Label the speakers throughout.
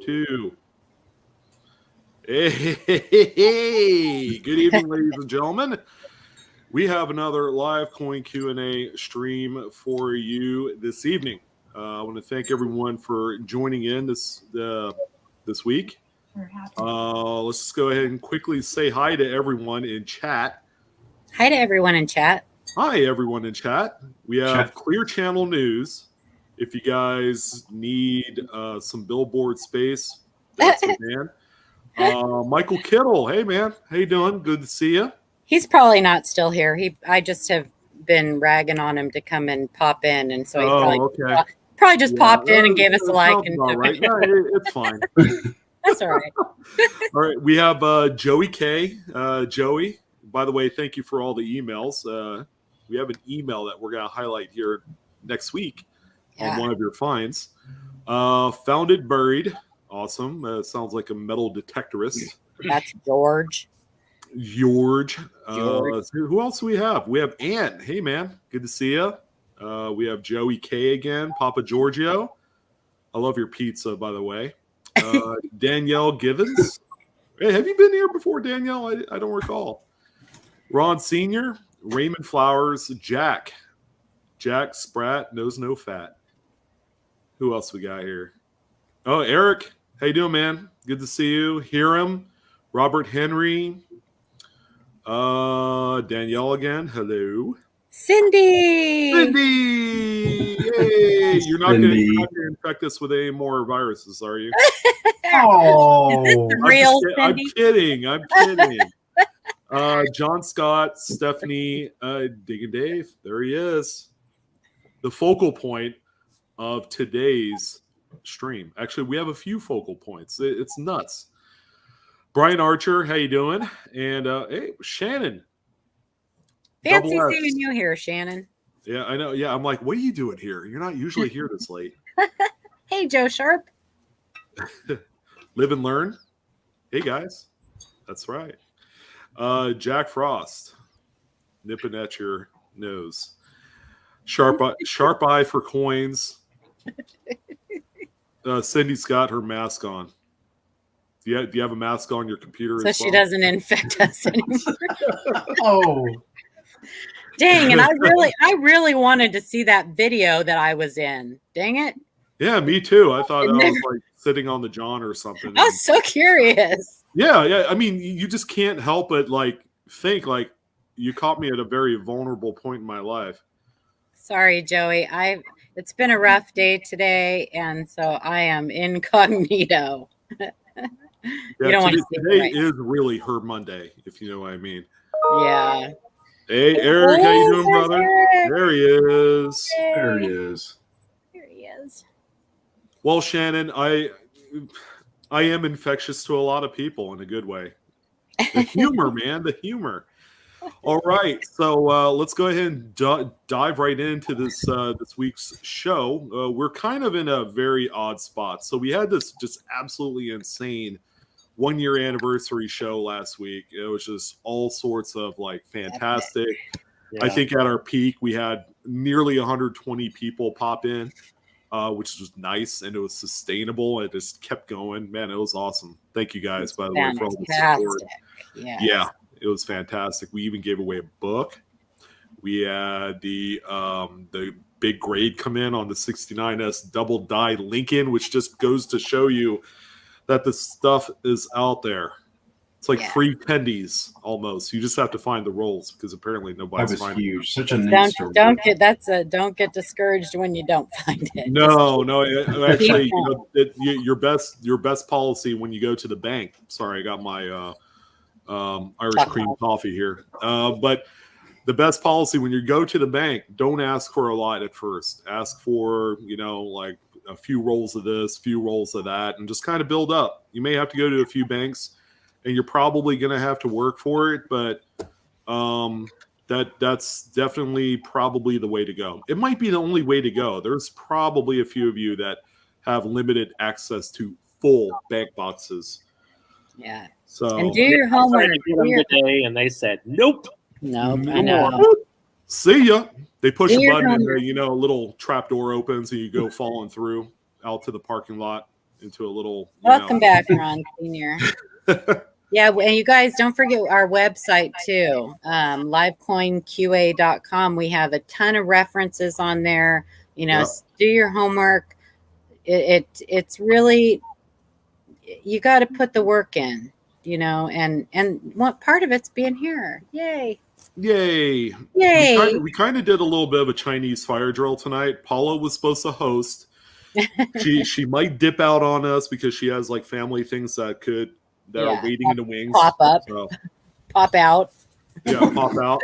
Speaker 1: 2. Hey, good evening, ladies and gentlemen. We have another live coin Q&A stream for you this evening. I want to thank everyone for joining in this week. Let's just go ahead and quickly say hi to everyone in chat.
Speaker 2: Hi to everyone in chat.
Speaker 1: Hi, everyone in chat. We have Clear Channel News. If you guys need some billboard space, that's the man. Michael Kittle, hey man, how you doing? Good to see you.
Speaker 2: He's probably not still here. I just have been ragging on him to come and pop in, and so he probably just popped in and gave us a like. And
Speaker 1: right. No, it's fine.
Speaker 2: That's all right.
Speaker 1: All right, we have Joey K. Joey, by the way, thank you for all the emails. We have an email that we're going to highlight here next week on one of your finds. Found it buried. Awesome. Sounds like a metal detectorist.
Speaker 2: That's George.
Speaker 1: Who else do we have? We have Ann. Hey, man. Good to see you. We have Joey K again. Papa Giorgio. I love your pizza, by the way. Danielle Givens. Hey, have you been here before, Danielle? I don't recall. Ron Sr., Raymond Flowers, Jack Spratt, knows no fat. Who else we got here? Oh, Eric. How you doing, man? Good to see you. Hiram, Robert Henry, Danielle again. Hello.
Speaker 2: Cindy.
Speaker 1: Hey, you're not going to infect us with any more viruses, are you?
Speaker 2: Oh,
Speaker 1: I'm kidding. John Scott, Stephanie, Digging Dave. There he is. The focal point of today's stream. Actually, we have a few focal points. It's nuts. Brian Archer, how you doing? And hey, Shannon.
Speaker 2: Fancy seeing you here, Shannon.
Speaker 1: Yeah, I know. Yeah, I'm like, what are you doing here? You're not usually here this late.
Speaker 2: Hey, Joe Sharp.
Speaker 1: Live and learn. Hey, guys. That's right. Jack Frost. Nipping at your nose. Sharp eye for coins. Cindy's got her mask on. Do you have a mask on your computer?
Speaker 2: So she doesn't infect us anymore.
Speaker 3: Oh.
Speaker 2: Dang, and I really wanted to see that video that I was in. Dang it.
Speaker 1: Yeah, me too. I thought I was like sitting on the John or something.
Speaker 2: I was so curious.
Speaker 1: Yeah. I mean, you just can't help but like think like you caught me at a very vulnerable point in my life.
Speaker 2: Sorry, Joey. It's been a rough day today, and so I am incognito.
Speaker 1: You don't want to see today is really her Monday, if you know what I mean.
Speaker 2: Yeah.
Speaker 1: Hey, Eric, how you doing, brother?
Speaker 2: Eric.
Speaker 1: There he is.
Speaker 2: Hey.
Speaker 3: There he is.
Speaker 2: Here he is.
Speaker 1: Well, Shannon, I am infectious to a lot of people in a good way. The humor, man, the humor. All right, so let's go ahead and dive right into this week's show. We're kind of in a very odd spot. So we had this just absolutely insane 1-year anniversary show last week. It was just all sorts of like fantastic. Yeah. I think at our peak we had nearly 120 people pop in, which was nice, and it was sustainable. It just kept going. Man, it was awesome. Thank you guys, by the way, for all the support. Yeah. It was fantastic. We even gave away a book. We had the big grade come in on the 69S double die Lincoln, which just goes to show you that the stuff is out there. It's like free tendies almost. You just have to find the rolls because apparently nobody's finding it.
Speaker 3: Huge. Such a neat story.
Speaker 2: Don't get discouraged when you don't find it.
Speaker 1: No. Actually, your best policy when you go to the bank. Sorry, I got my Irish cream coffee here. But the best policy when you go to the bank, don't ask for a lot at first. Ask for, like a few rolls of this, few rolls of that, and just kind of build up. You may have to go to a few banks, and you're probably going to have to work for it, but that's definitely probably the way to go. It might be the only way to go. There's probably a few of you that have limited access to full bank boxes.
Speaker 2: Yeah.
Speaker 1: So
Speaker 2: and do your homework
Speaker 4: today, and they said nope.
Speaker 2: No, I know.
Speaker 1: See ya. They push a button and a little trap door opens and you go falling through out to the parking lot. into a little.
Speaker 2: Welcome back, Ron Senior. Yeah, and you guys don't forget our website too, livecoinqa.com. We have a ton of references on there. Do your homework. It's really, you got to put the work in, and what part of it's being here. Yay!
Speaker 1: We kind of did a little bit of a Chinese fire drill tonight. Paula was supposed to host. She might dip out on us because she has like family things that are waiting in the wings.
Speaker 2: Pop up. So. Pop out.
Speaker 1: Yeah, pop out.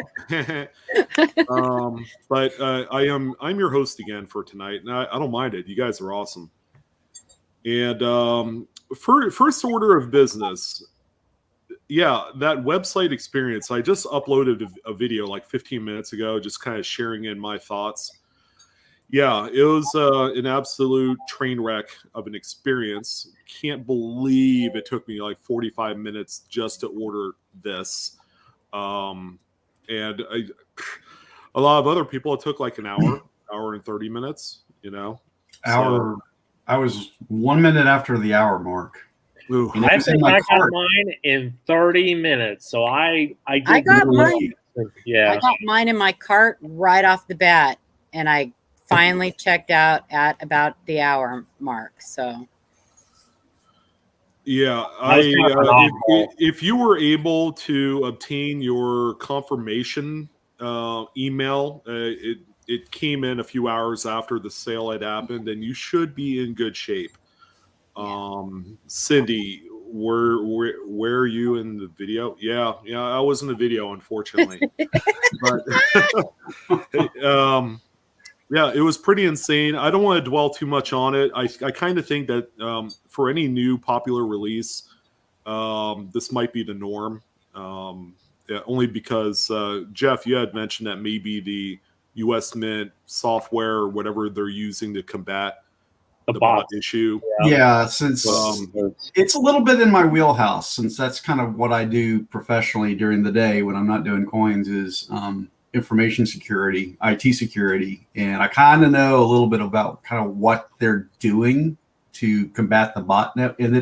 Speaker 1: But I'm your host again for tonight, and I don't mind it. You guys are awesome. And first order of business, that website experience. I just uploaded a video like 15 minutes ago, just kind of sharing in my thoughts. Yeah, it was an absolute train wreck of an experience. Can't believe it took me like 45 minutes just to order this. And a lot of other people, it took like an hour and 30 minutes,
Speaker 3: Hour. I was 1 minute after the hour mark.
Speaker 4: Ooh, I think I got mine in 30 minutes. So I
Speaker 2: got mine. Yeah. I got mine in my cart right off the bat, and I finally checked out at about the hour mark. So
Speaker 1: yeah, if you were able to obtain your confirmation email, it came in a few hours after the sale had happened, and you should be in good shape. Cindy, where are you in the video? Yeah, I was in the video, unfortunately. But yeah, it was pretty insane. I don't want to dwell too much on it. I kind of think that for any new popular release, this might be the norm. Only because, Jeff, you had mentioned that maybe the US Mint software or whatever they're using to combat the bot issue.
Speaker 3: Yeah, since it's a little bit in my wheelhouse, since that's kind of what I do professionally during the day when I'm not doing coins is information security, IT security, and I kind of know a little bit about kind of what they're doing to combat the botnet. And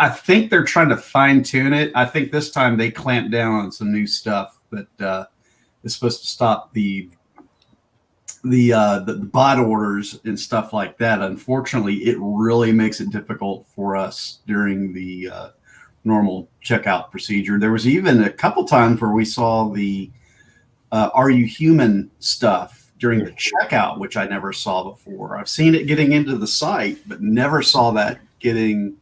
Speaker 3: I think they're trying to fine tune it. I think this time they clamped down on some new stuff that is supposed to stop the bot orders and stuff like that. Unfortunately, it really makes it difficult for us during the normal checkout procedure. There was even a couple times where we saw the "Are you human?" stuff during the checkout, which I never saw before. I've seen it getting into the site, but never saw that getting.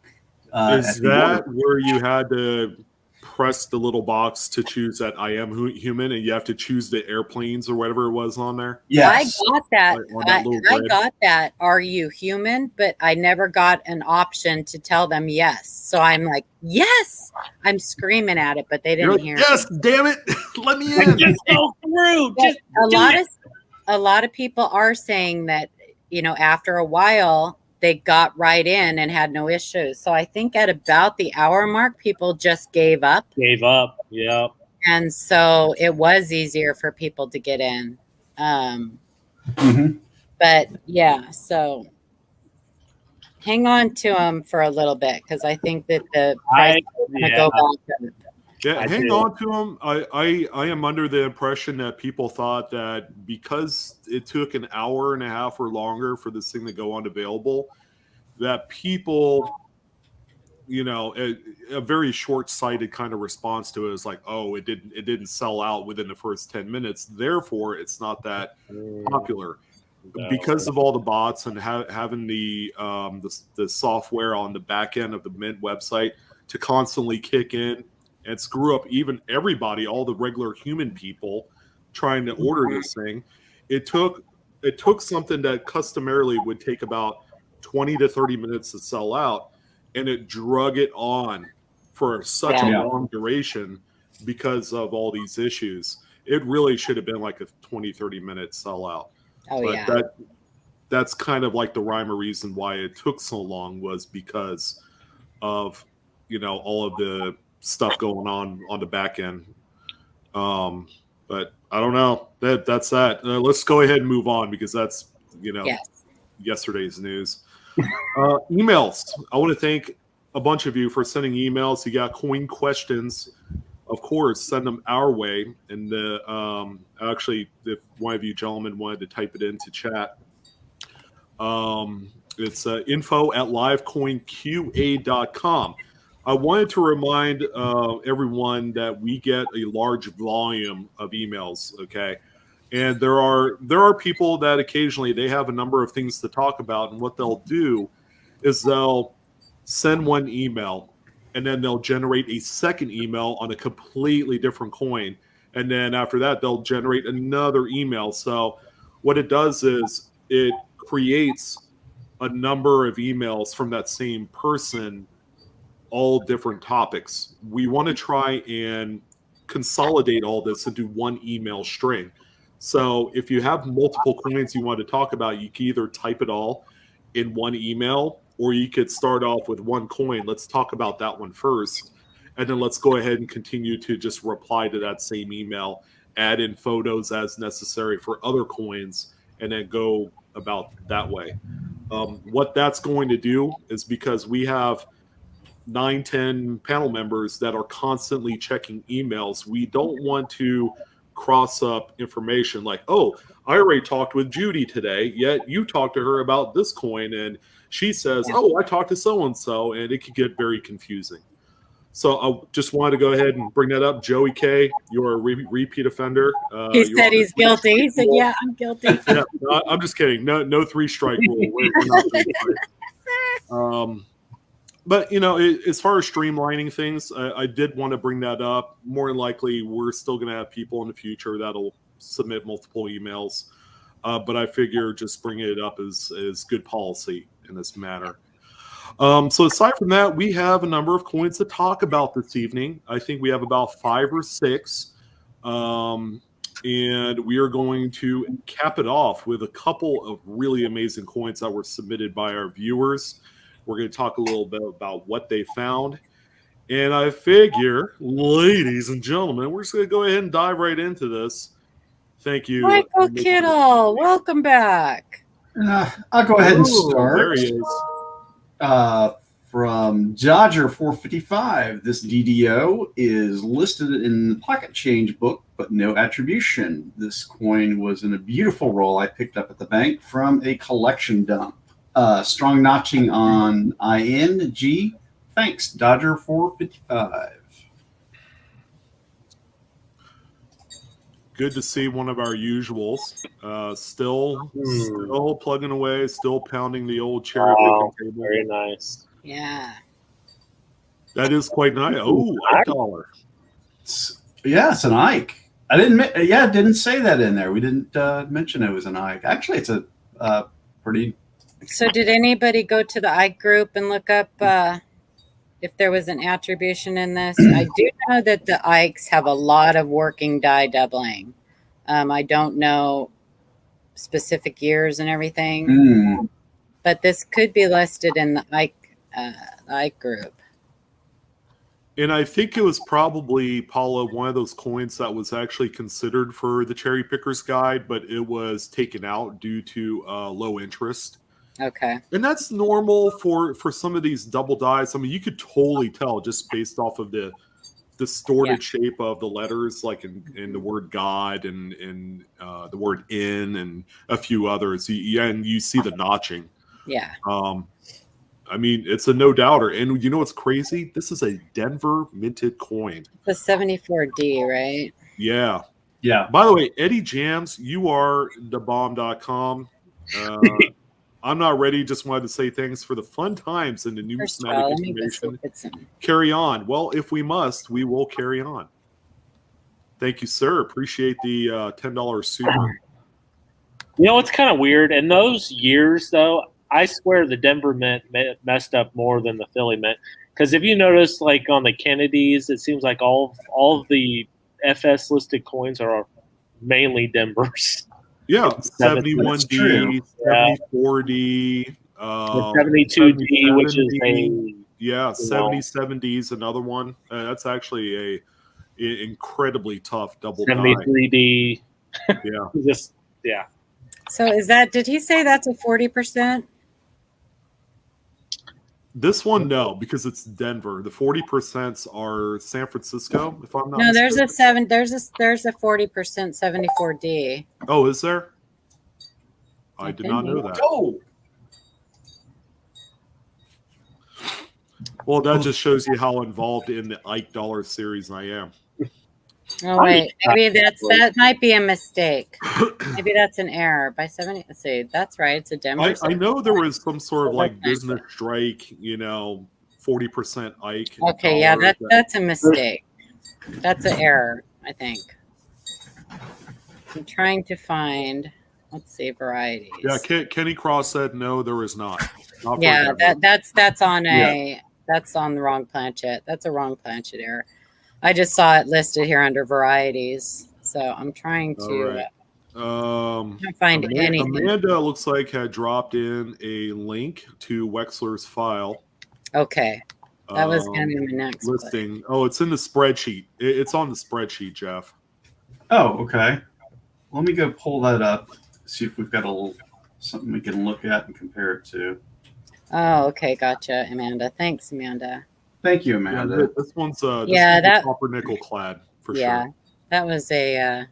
Speaker 1: Is that where you had to press the little box to choose that "I am human" and you have to choose the airplanes or whatever it was on there?
Speaker 3: Yes.
Speaker 2: I got that. I got that. Are you human? But I never got an option to tell them yes. So I'm like, yes. I'm screaming at it, but they didn't hear.
Speaker 1: Yes, damn it. Let me in.
Speaker 4: Just go through.
Speaker 2: A lot of people are saying that, after a while they got right in and had no issues. So I think at about the hour mark, people just gave up.
Speaker 4: Yeah.
Speaker 2: And so it was easier for people to get in. But yeah, so hang on to them for a little bit because I think that the price is going to go back up.
Speaker 1: Yeah, hang on to them. I am under the impression that people thought that because it took an hour and a half or longer for this thing to go unavailable, that people, a very short-sighted kind of response to it is like, oh, it didn't sell out within the first 10 minutes. Therefore, it's not that popular. Because of all the bots and having the software on the back end of the Mint website to constantly kick in and screw up even everybody, all the regular human people trying to order this thing. It took something that customarily would take about 20 to 30 minutes to sell out, and it drug it on for such a long duration because of all these issues. It really should have been like a 20, 30 minute sellout. But that's kind of like the rhyme or reason why it took so long was because of, all of the stuff going on the back end. But I don't know. That's that. Let's go ahead and move on because that's, yesterday's news. Emails. I want to thank a bunch of you for sending emails. You got coin questions. Of course, send them our way. And actually, if one of you gentlemen wanted to type it into chat, it's info@livecoinqa.com. I wanted to remind everyone that we get a large volume of emails, okay? And there are people that occasionally they have a number of things to talk about, and what they'll do is they'll send one email, and then they'll generate a second email on a completely different coin, and then after that they'll generate another email. So what it does is it creates a number of emails from that same person, all different topics. We want to try and consolidate all this into one email string. So if you have multiple coins you want to talk about, you can either type it all in one email, or you could start off with one coin. Let's talk about that one first, and then let's go ahead and continue to just reply to that same email, add in photos as necessary for other coins, and then go about that way. What that's going to do is, because we have 9-10 panel members that are constantly checking emails, we don't want to cross up information like, oh, I already talked with Judy today, yet you talked to her about this coin, and she says, oh, I talked to so-and-so, and it could get very confusing. So I just wanted to go ahead and bring that up. Joey K, you're a repeat offender.
Speaker 2: He said he's guilty. He said, yeah, I'm guilty.
Speaker 1: Yeah, I'm just kidding. No 3-strike rule. We're not 3-strike. But, as far as streamlining things, I did want to bring that up. More than likely, we're still going to have people in the future that'll submit multiple emails. But I figure just bringing it up is good policy in this matter. So aside from that, we have a number of coins to talk about this evening. I think we have about 5 or 6. And we are going to cap it off with a couple of really amazing coins that were submitted by our viewers. We're going to talk a little bit about what they found. And I figure, ladies and gentlemen, we're just going to go ahead and dive right into this. Thank you.
Speaker 2: Michael Kittle, welcome back.
Speaker 3: I'll go ahead and start.
Speaker 1: There he is.
Speaker 3: From Dodger 455, this DDO is listed in the pocket change book, but no attribution. This coin was in a beautiful roll I picked up at the bank from a collection dump. Strong notching on ING. Thanks, Dodger 455.
Speaker 1: Good to see one of our usuals. Still plugging away, still pounding the old cherry-picking table.
Speaker 4: Very nice.
Speaker 2: Yeah.
Speaker 1: That is quite nice. Oh, $1.
Speaker 3: Yeah, it's an Ike. I didn't say that in there. We didn't mention it was an Ike. Actually, it's a pretty.
Speaker 2: So did anybody go to the Ike group and look up if there was an attribution in this? I do know that the Ikes have a lot of working die doubling. I don't know specific years and everything, but this could be listed in the Ike group.
Speaker 1: And I think it was probably, Paula, one of those coins that was actually considered for the Cherry Pickers Guide, but it was taken out due to low interest.
Speaker 2: Okay.
Speaker 1: And that's normal for some of these double dies. I mean, you could totally tell just based off of the distorted shape of the letters, like in the word God and in the word in and a few others. And you see the notching.
Speaker 2: Yeah.
Speaker 1: I mean, it's a no-doubter. And you know what's crazy? This is a Denver minted coin.
Speaker 2: The 74D, right?
Speaker 1: Yeah.
Speaker 3: Yeah.
Speaker 1: By the way, Eddie Jams, you are thebomb.com. I'm not ready. Just wanted to say thanks for the fun times and the numismatic information. Carry on. Well, if we must, we will carry on. Thank you, sir. Appreciate the $10 super.
Speaker 4: You know, it's kind of weird. In those years, though, I swear the Denver Mint messed up more than the Philly Mint. Because if you notice, like on the Kennedys, it seems like all of the FS listed coins are mainly Denvers.
Speaker 1: Yeah, 71D, 74D,
Speaker 4: 72D, which is a
Speaker 1: 77D is another one. That's actually a incredibly tough double die.
Speaker 4: 73D.
Speaker 1: Yeah,
Speaker 2: So is that? Did he say that's a 40%?
Speaker 1: This one, no, because it's Denver. The 40% are San Francisco, if I'm not
Speaker 2: No, there's
Speaker 1: mistaken.
Speaker 2: a 7. There's a 40% 74D.
Speaker 1: Oh, is there? I did not
Speaker 2: Opinion.
Speaker 1: know that.
Speaker 3: Oh,
Speaker 1: Well, that just shows you how involved in the Ike Dollar series I am.
Speaker 2: Oh wait, maybe that might be a mistake. Maybe that's an error by 70. Let's see, that's right. It's a Denver.
Speaker 1: I know there was some sort of like business strike, 40% Ike.
Speaker 2: Okay, yeah,
Speaker 1: dollars.
Speaker 2: that's a mistake. That's an error, I think. I'm trying to find. Let's see, varieties.
Speaker 1: Yeah, Kenny Cross said no, there is not. Not for
Speaker 2: Yeah,
Speaker 1: Denver.
Speaker 2: that's on that's on the wrong planchet. That's a wrong planchet error. I just saw it listed here under varieties, so I'm trying to can't find anything.
Speaker 1: Amanda looks like had dropped in a link to Wexler's file.
Speaker 2: Okay, that was going to be my next
Speaker 1: listing. Clip. Oh, it's in the spreadsheet. It's on the spreadsheet, Jeff.
Speaker 3: Oh, okay. Let me go pull that up. See if we've got something we can look at and compare it to.
Speaker 2: Oh, okay, gotcha, Amanda. Thanks, Amanda.
Speaker 3: Thank you, Amanda.
Speaker 1: Yeah, this one's that copper nickel clad for sure.
Speaker 2: Yeah, that was a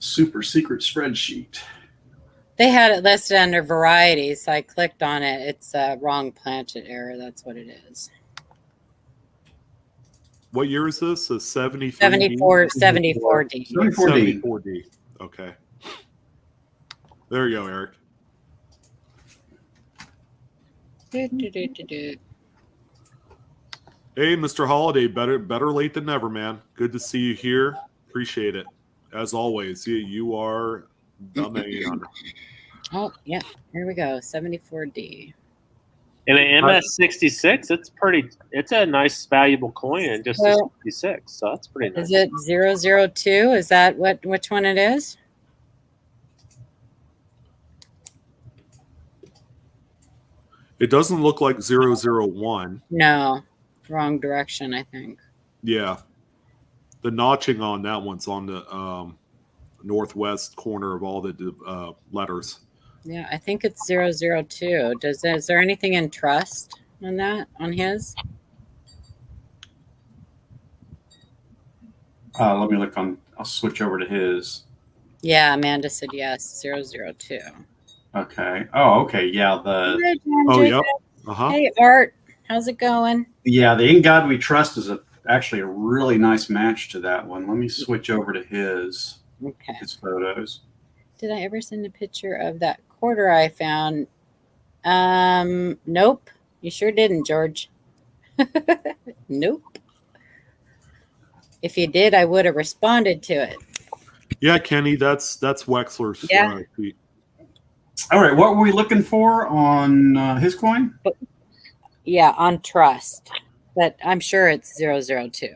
Speaker 3: super secret spreadsheet.
Speaker 2: They had it listed under varieties, so I clicked on it. It's a wrong planchet error. That's what it is.
Speaker 1: What year is this? A 74D?
Speaker 2: 74D.
Speaker 1: 74D. Okay. There you go, Eric. Hey, Mr. Holiday, better late than never, man. Good to see you here. Appreciate it. As always, you are the man.
Speaker 2: Oh, yeah. Here we go. 74D.
Speaker 4: And an MS66, it's a nice valuable coin and just a 66. So that's pretty nice.
Speaker 2: Is it 002? Is that which one it is?
Speaker 1: It doesn't look like 001.
Speaker 2: No. Wrong direction, I think.
Speaker 1: Yeah. The notching on that one's on the northwest corner of all the letters.
Speaker 2: Yeah, I think it's 002. Is there anything in trust on that, on his?
Speaker 3: Let me look on. I'll switch over to his.
Speaker 2: Yeah, Amanda said yes, 002.
Speaker 3: Okay. Oh, okay. Yeah.
Speaker 1: Yep.
Speaker 2: Hey, Art. How's it going?
Speaker 3: Yeah, the In God We Trust is actually a really nice match to that one. Let me switch over to his photos.
Speaker 2: Did I ever send a picture of that quarter I found? Nope. You sure didn't, George. Nope. If you did, I would have responded to it.
Speaker 1: Yeah, Kenny, that's Wexler's.
Speaker 2: Yeah.
Speaker 3: All right, what were we looking for on his coin?
Speaker 2: Yeah, on trust, but I'm sure it's 002.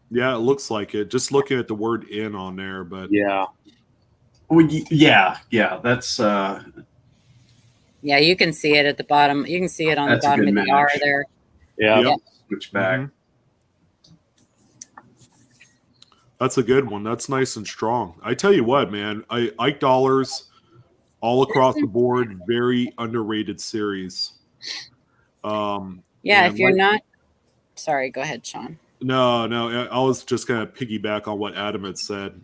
Speaker 1: Yeah, it looks like it. Just looking at the word "in" on there, but
Speaker 4: yeah.
Speaker 3: Well, yeah, that's.
Speaker 2: Yeah, you can see it at the bottom. You can see it on the bottom of the R there.
Speaker 4: Yeah.
Speaker 1: Yep.
Speaker 3: Switch back.
Speaker 1: Mm-hmm. That's a good one. That's nice and strong. I tell you what, man, Ike Dollars all across the board, very underrated series.
Speaker 2: Yeah, if you're not, sorry, go ahead, Sean.
Speaker 1: No, I was just going to piggyback on what Adam had said.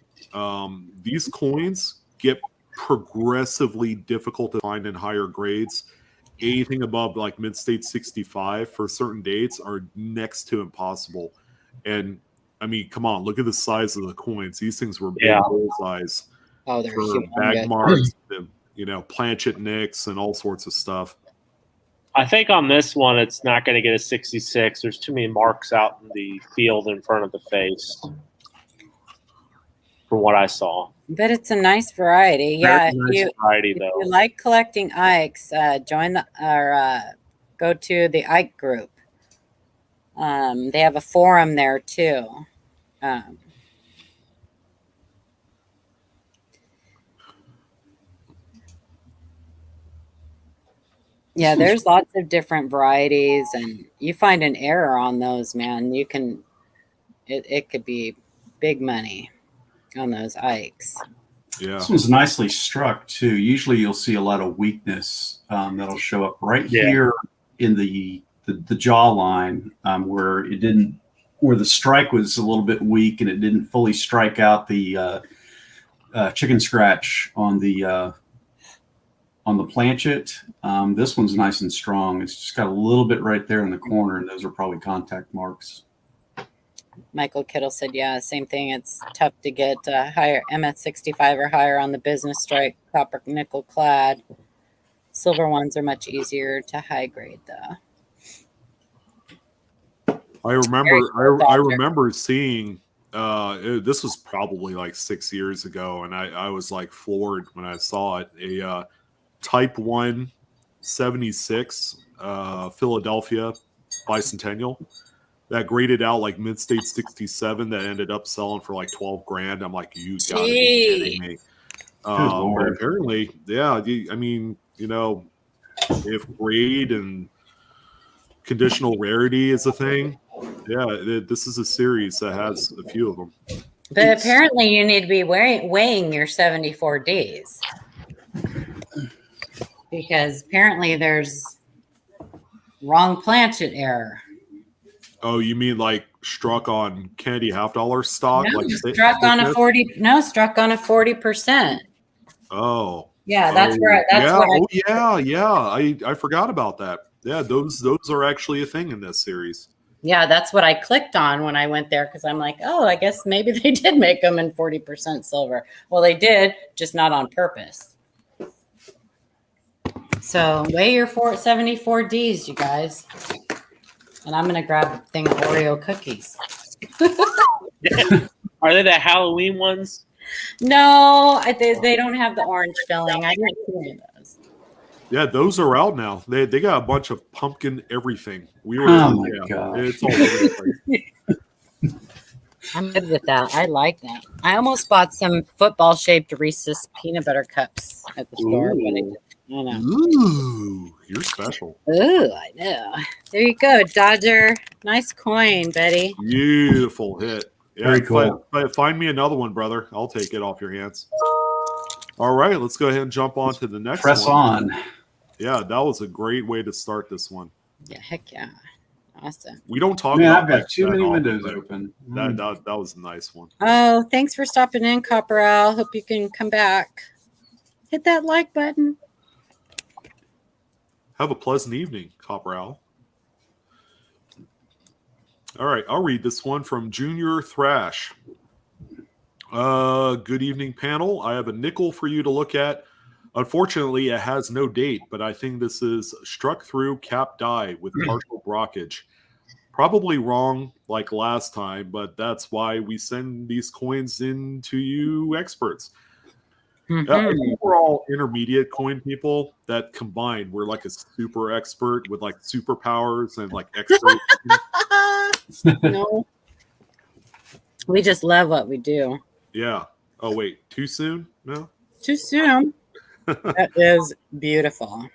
Speaker 1: These coins get progressively difficult to find in higher grades. Anything above like mid-state 65 for certain dates are next to impossible. And I mean, come on, look at the size of the coins. These things were big bullseyes.
Speaker 2: Oh, they're huge.
Speaker 1: Bag marks, and, planchet nicks and all sorts of stuff.
Speaker 4: I think on this one, it's not going to get a 66. There's too many marks out in the field in front of the face, from what I saw.
Speaker 2: But it's a nice variety. Yeah,
Speaker 4: if you
Speaker 2: like collecting Ikes, go to the Ike group. They have a forum there too. Yeah, there's lots of different varieties, and you find an error on those, man. You can, it could be big money on those Ikes.
Speaker 1: Yeah.
Speaker 3: This one's nicely struck too. Usually you'll see a lot of weakness that'll show up right here in the jaw line where the strike was a little bit weak and it didn't fully strike out the chicken scratch on the planchet. This one's nice and strong. It's just got a little bit right there in the corner, and those are probably contact marks.
Speaker 2: Michael Kittle said, yeah, same thing. It's tough to get higher MS65 or higher on the business strike, copper nickel clad. Silver ones are much easier to high grade, though.
Speaker 1: I remember seeing this was probably like 6 years ago, and I was like floored when I saw it. A Type 1 76 Philadelphia Bicentennial that graded out like mid-state 67 that ended up selling for like 12 grand. I'm like, you gotta be kidding me. But apparently, yeah, I mean, you know, if grade and conditional rarity is a thing, yeah, this is a series that has a few of them.
Speaker 2: But apparently you need to be weighing your 74Ds. Because apparently there's wrong planchet error.
Speaker 1: Oh, you mean like struck on Kennedy $half stock?
Speaker 2: No,
Speaker 1: like
Speaker 2: struck on a 40. No, struck on a 40%.
Speaker 1: Oh,
Speaker 2: yeah, that's where. That's
Speaker 1: yeah.
Speaker 2: what.
Speaker 1: I forgot about that. Yeah, those are actually a thing in this series.
Speaker 2: Yeah, that's what I clicked on when I went there because I'm like, oh, I guess maybe they did make them in 40% silver. Well, they did, just not on purpose. So weigh your 74Ds, you guys. And I'm going to grab a thing of Oreo cookies.
Speaker 4: Are they the Halloween ones?
Speaker 2: No, they don't have the orange filling. I didn't see any of those.
Speaker 1: Yeah, those are out now. They got a bunch of pumpkin everything. We were.
Speaker 3: Oh my gosh.
Speaker 1: It's all over the place.
Speaker 2: I'm good with that. I like that. I almost bought some football-shaped Reese's peanut butter cups at the store, but I didn't. I know.
Speaker 1: Ooh, you're special.
Speaker 2: Ooh, I know. There you go, Dodger. Nice coin, Betty.
Speaker 1: Beautiful hit. Yeah,
Speaker 3: very cool.
Speaker 1: Find me another one, brother. I'll take it off your hands. All right, let's go ahead and jump on to the next one.
Speaker 3: Press on.
Speaker 1: Yeah, that was a great way to start this one.
Speaker 2: Yeah, heck yeah. Awesome.
Speaker 1: We don't talk about
Speaker 3: I've got too many windows open.
Speaker 1: That was a nice one.
Speaker 2: Oh, thanks for stopping in, Copper Owl. Hope you can come back. Hit that like button.
Speaker 1: Have a pleasant evening, Copper Owl. All right, I'll read this one from Junior Thrash. Good evening, panel. I have a nickel for you to look at. Unfortunately, it has no date, but I think this is struck through cap die with partial brockage. Probably wrong like last time, but that's why we send these coins in to you experts.
Speaker 2: Mm-hmm.
Speaker 1: I think we're all intermediate coin people that combined. We're like a super expert with like superpowers and like extra.
Speaker 2: No. We just love what we do.
Speaker 1: Yeah. Oh, wait. Too soon? No?
Speaker 2: Too soon. That is beautiful.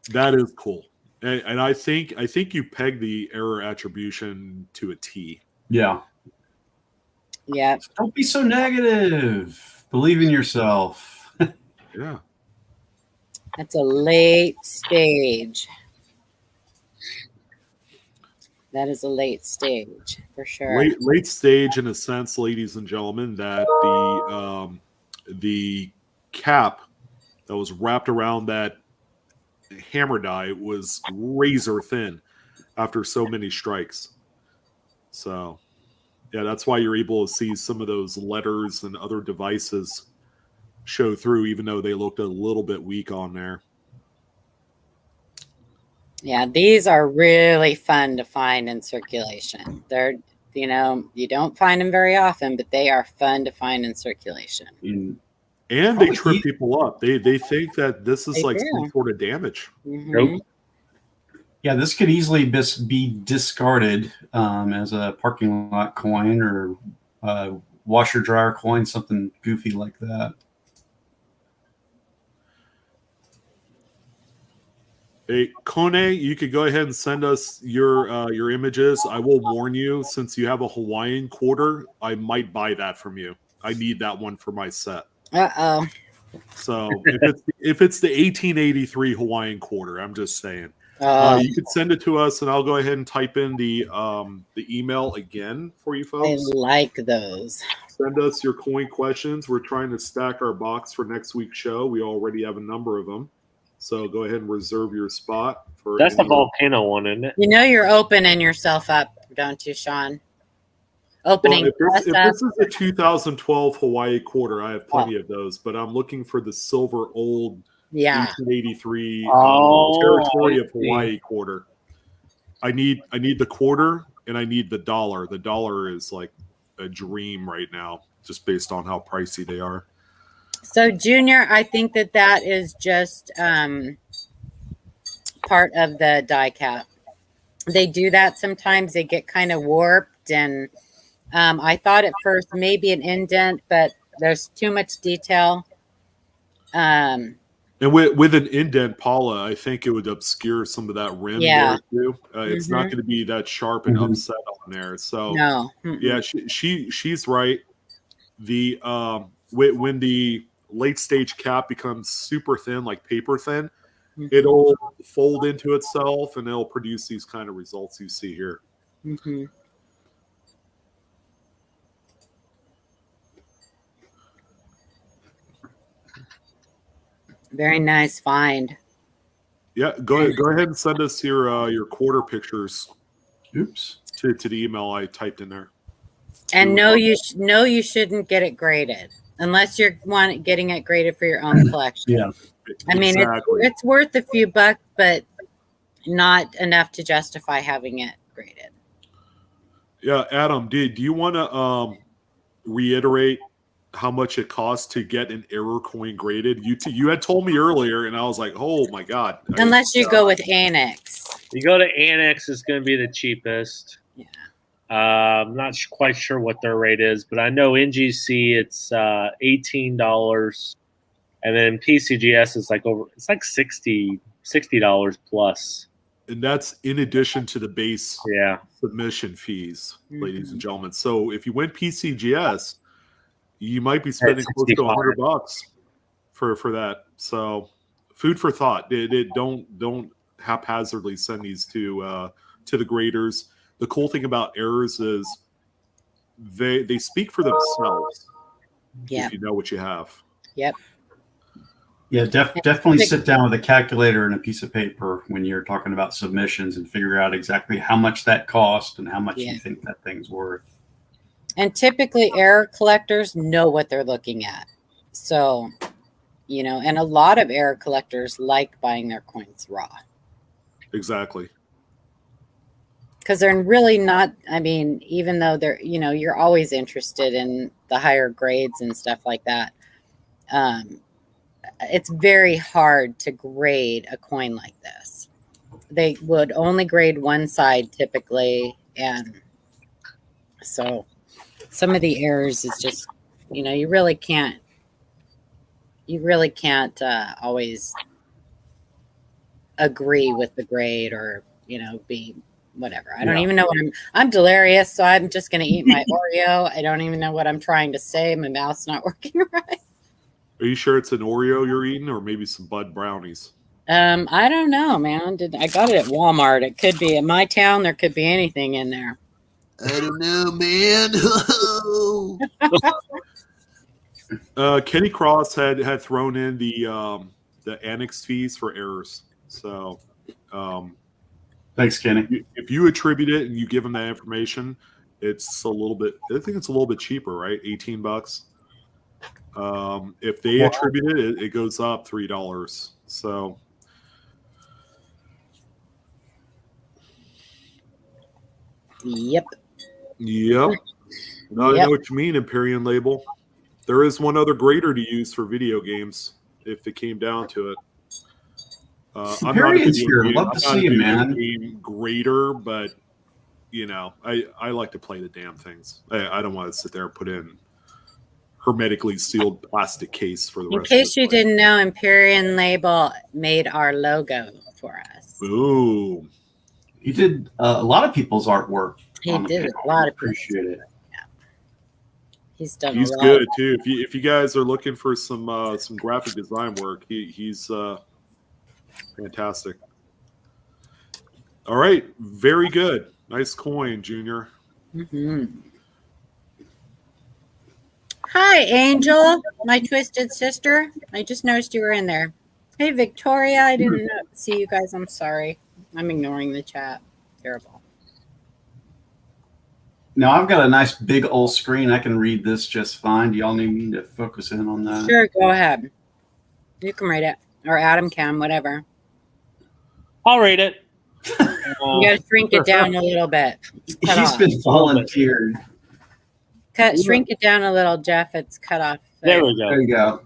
Speaker 1: That is cool. And I think you pegged the error attribution to a T.
Speaker 3: Yeah.
Speaker 2: Yeah.
Speaker 3: Don't be so negative. Believe in yourself.
Speaker 1: Yeah.
Speaker 2: That's a late stage. That is a late stage for sure.
Speaker 1: Late stage in a sense, ladies and gentlemen, that the cap that was wrapped around that hammer die was razor thin after so many strikes. So, yeah, that's why you're able to see some of those letters and other devices show through, even though they looked a little bit weak on there.
Speaker 2: Yeah, these are really fun to find in circulation. They're, you don't find them very often, but they are fun to find in circulation.
Speaker 1: And they trip people up. They think that this is like some sort of damage.
Speaker 2: Mm-hmm.
Speaker 4: Nope.
Speaker 3: Yeah, this could easily be discarded as a parking lot coin or washer dryer coin, something goofy like that.
Speaker 1: Hey, Kone, you could go ahead and send us your images. I will warn you, since you have a Hawaiian quarter, I might buy that from you. I need that one for my set.
Speaker 2: Uh-oh.
Speaker 1: So if it's the 1883 Hawaiian quarter, I'm just saying.
Speaker 2: Oh,
Speaker 1: You could send it to us, and I'll go ahead and type in the email again for you
Speaker 2: I
Speaker 1: folks.
Speaker 2: like those.
Speaker 1: Send us your coin questions. We're trying to stack our box for next week's show. We already have a number of them, so go ahead and reserve your spot for.
Speaker 4: That's the volcano one, isn't it?
Speaker 2: You know you're opening yourself up, don't you, Sean?
Speaker 1: Well,
Speaker 2: Opening.
Speaker 1: if this is a 2012 Hawaii quarter, I have plenty of those, but I'm looking for the silver old 1883 territory of Hawaii quarter. I need the quarter, and I need the dollar. The dollar is like a dream right now, just based on how pricey they are.
Speaker 2: So, Junior, I think that is just part of the die cap. They do that sometimes. They get kind of warped, and I thought at first maybe an indent, but there's too much detail.
Speaker 1: And with an indent, Paula, I think it would obscure some of that rim there too. It's not going to be that sharp and upset on there. So
Speaker 2: no.
Speaker 1: Yeah, she's right. The when the late stage cap becomes super thin, like paper thin, it'll fold into itself and it'll produce these kind of results you see here.
Speaker 2: Very nice find.
Speaker 1: Yeah, go ahead and send us your quarter pictures.
Speaker 3: Oops.
Speaker 1: To the email I typed in there.
Speaker 2: And you shouldn't get it graded unless you're getting it graded for your own collection.
Speaker 3: Yeah.
Speaker 2: I mean, it's worth a few bucks, but not enough to justify having it graded.
Speaker 1: Yeah, Adam, do you want to reiterate how much it costs to get an error coin graded? You had told me earlier, and I was like, oh my god.
Speaker 2: Unless you go with Annex.
Speaker 4: You go to Annex, it's going to be the cheapest.
Speaker 2: Yeah.
Speaker 4: I'm not quite sure what their rate is, but I know NGC it's $18, and then PCGS is like $60 plus.
Speaker 1: And that's in addition to the base submission fees, ladies and gentlemen. So if you went PCGS, you might be spending close to $100 for that. So food for thought. Don't haphazardly send these to the graders. The cool thing about errors is they speak for themselves.
Speaker 2: Yeah.
Speaker 1: If you know what you have.
Speaker 2: Yep.
Speaker 3: Yeah, definitely sit down with a calculator and a piece of paper when you're talking about submissions and figure out exactly how much that cost and how much you think that thing's worth.
Speaker 2: And typically error collectors know what they're looking at. So, and a lot of error collectors like buying their coins raw.
Speaker 1: Exactly.
Speaker 2: Because they're really not, I mean, even though they're, you're always interested in the higher grades and stuff like that. It's very hard to grade a coin like this. They would only grade one side typically. And so some of the errors is just, you really can't always agree with the grade or, be whatever. I don't even know what I'm delirious. So I'm just going to eat my Oreo. I don't even know what I'm trying to say. My mouth's not working right.
Speaker 1: Are you sure it's an Oreo you're eating, or maybe some Bud brownies?
Speaker 2: I don't know, man. I got it at Walmart. It could be in my town. There could be anything in there.
Speaker 5: I don't know, man.
Speaker 1: Kenny Cross had thrown in the annex fees for errors. So,
Speaker 3: thanks, Kenny.
Speaker 1: If you attribute it and you give them that information, it's a little bit. I think it's a little bit cheaper, right? $18. If they attribute it, it goes up $3. So,
Speaker 2: Yep.
Speaker 1: No, I know what you mean, Empyrean label. There is one other grader to use for video games if it came down to it.
Speaker 3: Empyrean's here. Love to see him, man.
Speaker 1: Grader, but I like to play the damn things. I don't want to sit there and put in hermetically sealed plastic case for the rest of the
Speaker 2: In case you didn't know, Empyrean label made our logo for us.
Speaker 1: Ooh.
Speaker 3: He did a lot of people's artwork.
Speaker 2: He did a lot of
Speaker 3: appreciate it.
Speaker 2: He's done
Speaker 1: He's
Speaker 2: a lot.
Speaker 1: good too. If you guys are looking for some graphic design work, he's fantastic. All right, very good. Nice coin, Junior.
Speaker 2: Mm-hmm. Hi, Angel, my twisted sister. I just noticed you were in there. Hey, Victoria, I didn't see you guys. I'm sorry. I'm ignoring the chat. Terrible.
Speaker 3: Now I've got a nice big old screen. I can read this just fine. Do y'all need me to focus in on that?
Speaker 2: Sure, go ahead. You can read it, or Adam can, whatever.
Speaker 4: I'll read it.
Speaker 2: You got to shrink it down a little bit.
Speaker 3: He's been volunteered.
Speaker 2: Shrink it down a little, Jeff. It's cut off.
Speaker 4: There we go.
Speaker 3: There you go.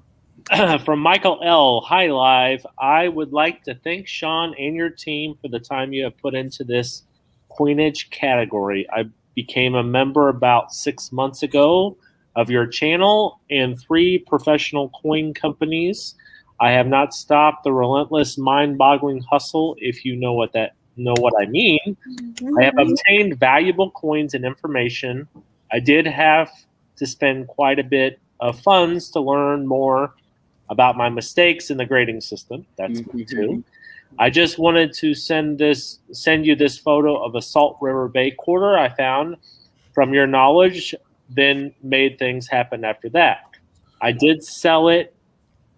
Speaker 4: From Michael L. Hi, Live. I would like to thank Sean and your team for the time you have put into this coinage category. I became a member about 6 months ago of your channel and 3 professional coin companies. I have not stopped the relentless, mind-boggling hustle, if you know what I mean. I have obtained valuable coins and information. I did have to spend quite a bit of funds to learn more about my mistakes in the grading system. That's me too. I just wanted to send you this photo of a Salt River Bay quarter I found from your knowledge, then made things happen after that. I did sell it,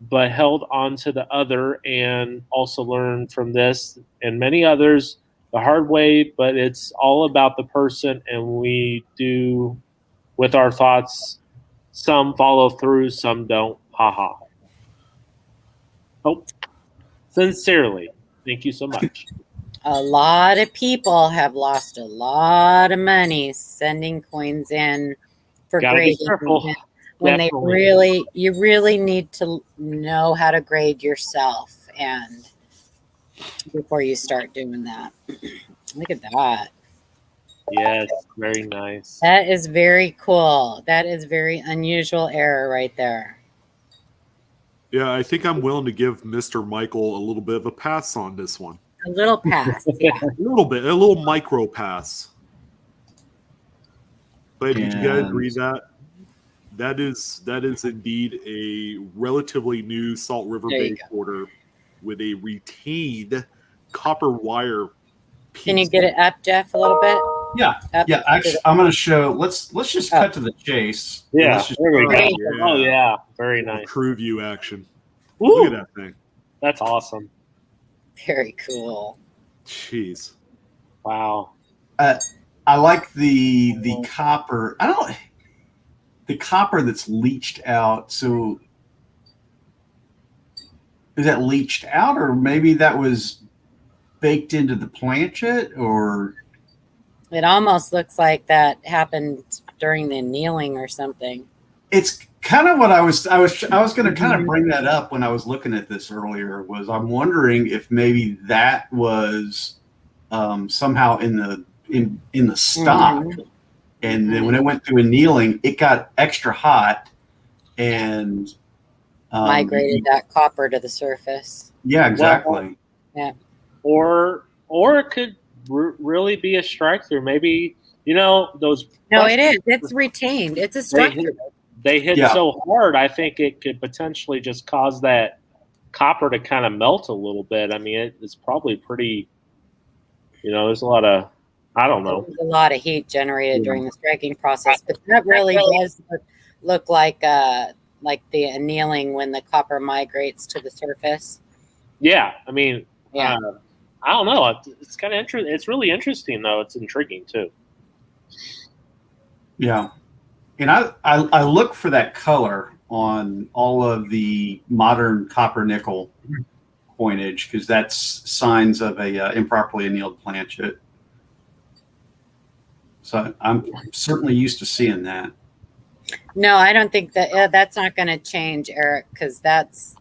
Speaker 4: but held on to the other and also learned from this and many others the hard way, but it's all about the person, and we do with our thoughts. Some follow through, some don't. Haha. Oh, sincerely, thank you so much.
Speaker 2: A lot of people have lost a lot of money sending coins in for
Speaker 4: Gotta be
Speaker 2: grading.
Speaker 4: careful.
Speaker 2: When
Speaker 4: Definitely.
Speaker 2: you really need to know how to grade yourself, and before you start doing that. Look at that.
Speaker 4: Yes, very nice.
Speaker 2: That is very cool. That is very unusual error right there.
Speaker 1: Yeah, I think I'm willing to give Mr. Michael a little bit of a pass on this one.
Speaker 2: A little pass. Yeah.
Speaker 1: A little micro pass. But did you guys read that? That is indeed a relatively new Salt River Bay quarter with a retained copper wire piece.
Speaker 2: Can you get it up, Jeff, a little bit?
Speaker 3: Yeah. Yeah. Actually, I'm going to show. Let's just cut to the chase.
Speaker 4: Yeah.
Speaker 3: There we
Speaker 4: go. Oh yeah, very nice.
Speaker 1: Prove you action.
Speaker 4: Ooh,
Speaker 1: look at that thing.
Speaker 4: That's awesome.
Speaker 2: Very cool.
Speaker 1: Jeez.
Speaker 4: Wow.
Speaker 3: I like the copper. The copper that's leached out. So is that leached out, or maybe that was baked into the planchet, or?
Speaker 2: It almost looks like that happened during the annealing or something.
Speaker 3: It's kind of what I was going to kind of bring that up when I was looking at this earlier. Was I'm wondering if maybe that was somehow in the stock, and then when it went through annealing, it got extra hot and
Speaker 2: migrated that copper to the surface.
Speaker 3: Yeah, exactly.
Speaker 2: Yeah.
Speaker 4: Or it could really be a strike through. Maybe, those.
Speaker 2: No, it is. It's retained. It's a structure.
Speaker 4: They hit so hard, I think it could potentially just cause that copper to kind of melt a little bit. I mean, it's probably pretty, there's a lot of, I don't know.
Speaker 2: There's a lot of heat generated during the striking process, but that really does look like the annealing when the copper migrates to the surface.
Speaker 4: Yeah. I mean,
Speaker 2: yeah.
Speaker 4: I don't know. It's kind of interesting. It's really interesting, though. It's intriguing, too.
Speaker 3: Yeah. And I look for that color on all of the modern copper nickel coinage, because that's signs of a improperly annealed planchet. So I'm certainly used to seeing that.
Speaker 2: No, I don't think that's not going to change, Eric, because that's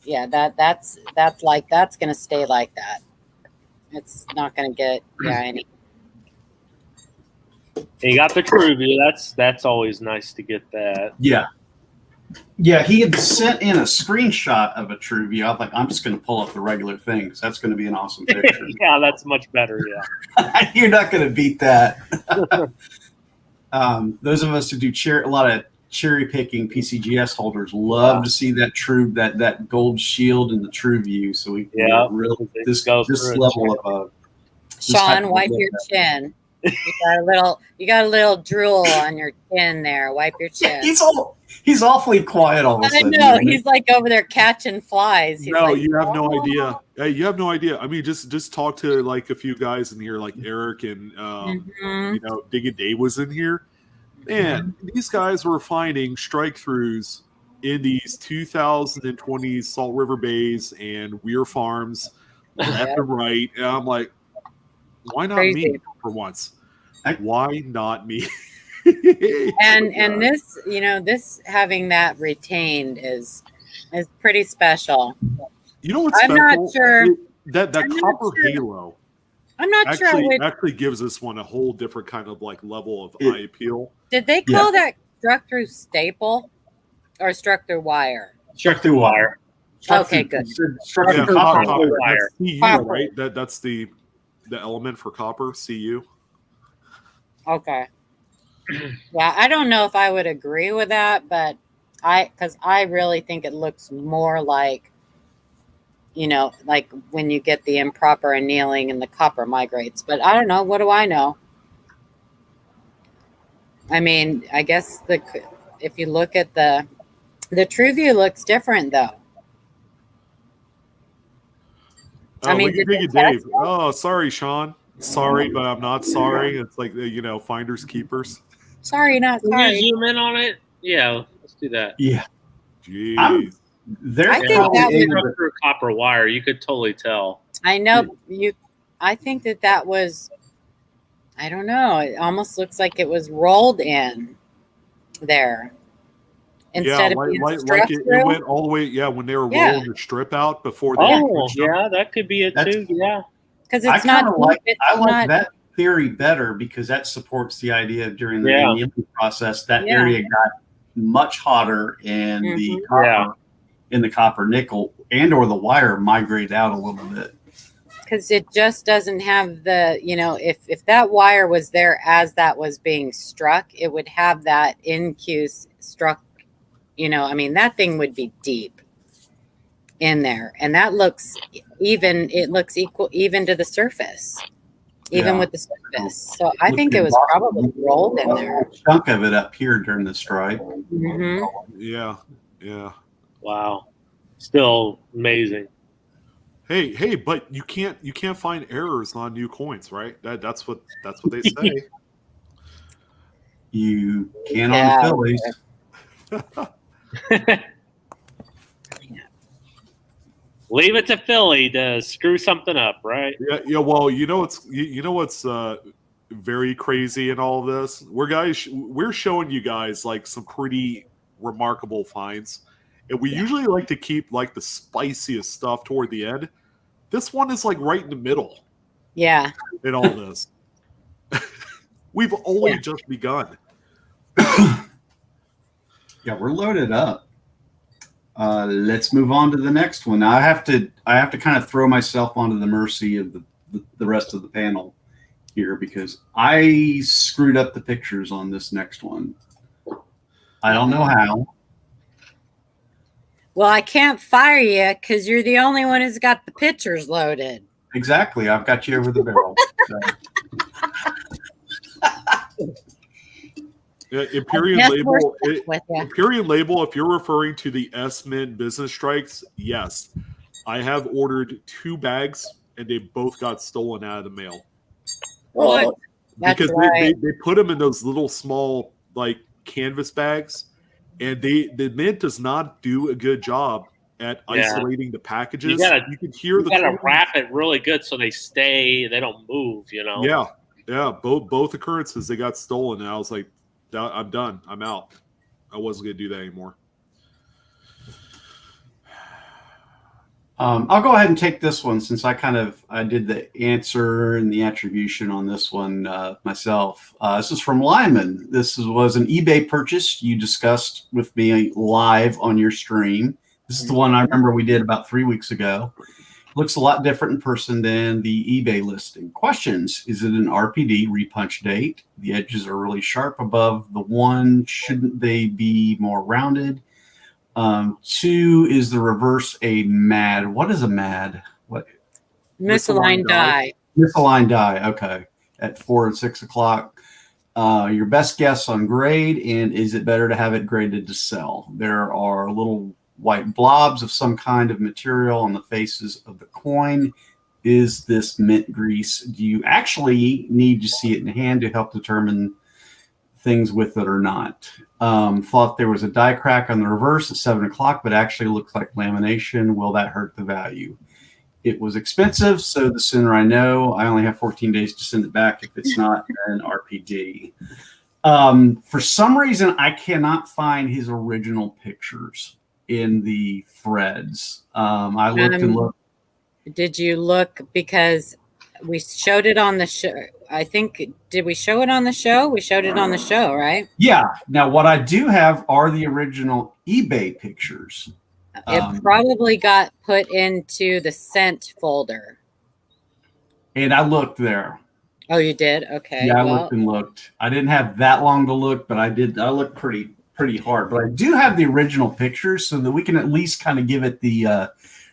Speaker 2: going to stay like that. It's not going to get any.
Speaker 4: You got the true view. That's always nice to get that.
Speaker 3: Yeah. Yeah, he had sent in a screenshot of a true view. I was like, I'm just going to pull up the regular thing because that's going to be an awesome picture.
Speaker 4: Yeah, that's much better. Yeah.
Speaker 3: You're not going to beat that. those of us who do a lot of cherry picking PCGS holders love to see that gold shield in the true view. So we really this level of
Speaker 2: Sean, wipe your chin. You got a little drool on your chin there. Wipe your chin.
Speaker 3: He's awfully quiet all of a sudden.
Speaker 2: I know. He's like over there catching flies. He's
Speaker 1: no,
Speaker 2: like,
Speaker 1: you have no idea. Hey, you have no idea. I mean, just talk to like a few guys in here, like Eric and you know, Dig and Dave was in here. Man, these guys were finding strike throughs in these 2020 Salt River Bays and Weir Farms left and right. And I'm like, why not me for once? Why not me?
Speaker 2: and this, you know, this having that retained is pretty special.
Speaker 1: You know what's
Speaker 2: I'm
Speaker 1: special?
Speaker 2: not sure
Speaker 1: that copper halo.
Speaker 2: I'm not sure.
Speaker 1: Actually gives this one a whole different kind of like level of eye appeal.
Speaker 2: Did they call that struck through staple or struck through wire?
Speaker 3: Struck through wire.
Speaker 2: Okay, good.
Speaker 3: Struck through copper
Speaker 1: wire. That's CU, right? That's the element for copper, CU.
Speaker 2: Okay. Yeah, I don't know if I would agree with that, but because I really think it looks more like, you know, like when you get the improper annealing and the copper migrates. But I don't know. What do I know? I mean, I guess if you look at the true view looks different though.
Speaker 1: I mean, Dave. Oh, sorry, Sean. Sorry, but I'm not sorry. It's like, you know, finders keepers.
Speaker 2: Sorry, not sorry.
Speaker 4: Can you zoom in on it? Yeah, let's do that.
Speaker 3: Yeah.
Speaker 1: Jeez.
Speaker 2: I think that was
Speaker 4: through copper wire. You could totally tell.
Speaker 2: I know I think that was. I don't know. It almost looks like it was rolled in there instead of being
Speaker 1: like it went all the way. Yeah, when they were rolling the strip out before.
Speaker 4: That could be it too. Yeah,
Speaker 2: because it's
Speaker 3: I like that theory better because that supports the idea during the annealing process that area got much hotter and the copper nickel and or the wire migrated out a little bit.
Speaker 2: Because it just doesn't have the, you know, if that wire was there as that was being struck, it would have that in-cue struck, you know, I mean, that thing would be deep in there. And that looks even, it looks equal even to the surface, even with the surface. So I think it was probably rolled in there.
Speaker 3: A chunk of it up here during the strike.
Speaker 2: Mm-hmm.
Speaker 1: Yeah.
Speaker 4: Wow. Still amazing.
Speaker 1: Hey, but you can't find errors on new coins, right? That's what they say.
Speaker 3: You can on the Phillies.
Speaker 4: Leave it to Philly to screw something up, right?
Speaker 1: Yeah. Well, you know what's very crazy in all of this. We're showing you guys like some pretty remarkable finds, and we usually like to keep like the spiciest stuff toward the end. This one is like right in the middle.
Speaker 2: Yeah.
Speaker 1: In all this, we've only just begun.
Speaker 3: Yeah, we're loaded up. Let's move on to the next one. Now I have to kind of throw myself onto the mercy of the rest of the panel here because I screwed up the pictures on this next one. I don't know how.
Speaker 2: Well, I can't fire you because you're the only one who's got the pictures loaded.
Speaker 3: Exactly. I've got you over the barrel.
Speaker 1: Imperial label. If you're referring to the S-Mint business strikes, yes, I have ordered 2 bags and they both got stolen out of the mail.
Speaker 2: What?
Speaker 1: Because they put them in those little small like canvas bags, and the Mint does not do a good job at isolating the packages. You can hear
Speaker 4: you gotta wrap it really good so they don't move. You know.
Speaker 1: Yeah. Both occurrences they got stolen, and I was like, I'm done. I'm out. I wasn't going to do that anymore.
Speaker 3: I'll go ahead and take this one since I did the answer and the attribution on this one myself. This is from Lyman. This was an eBay purchase you discussed with me live on your stream. This is the one I remember we did about 3 weeks ago. Looks a lot different in person than the eBay listing. Questions: is it an RPD repunch date? The edges are really sharp above the one. Shouldn't they be more rounded? 2, is the reverse a MAD? What is a MAD? What?
Speaker 2: Misaligned die.
Speaker 3: Misaligned die. Okay. At 4 and 6 o'clock. Your best guess on grade, and is it better to have it graded to sell? There are little white blobs of some kind of material on the faces of the coin. Is this mint grease? Do you actually need to see it in hand to help determine things with it or not? Thought there was a die crack on the reverse at 7 o'clock, but actually looks like lamination. Will that hurt the value? It was expensive, so the sooner I know. I only have 14 days to send it back if it's not an RPD. For some reason, I cannot find his original pictures in the threads. I looked and looked.
Speaker 2: Did you look, because we showed it on the show? I think, did we show it on the show? We showed it on the show, right?
Speaker 3: Yeah. Now, what I do have are the original eBay pictures.
Speaker 2: It probably got put into the sent folder.
Speaker 3: And I looked there.
Speaker 2: Oh, you did? Okay.
Speaker 3: Yeah, I looked and looked. I didn't have that long to look, but I did. I looked pretty hard. But I do have the original pictures so that we can at least kind of give it the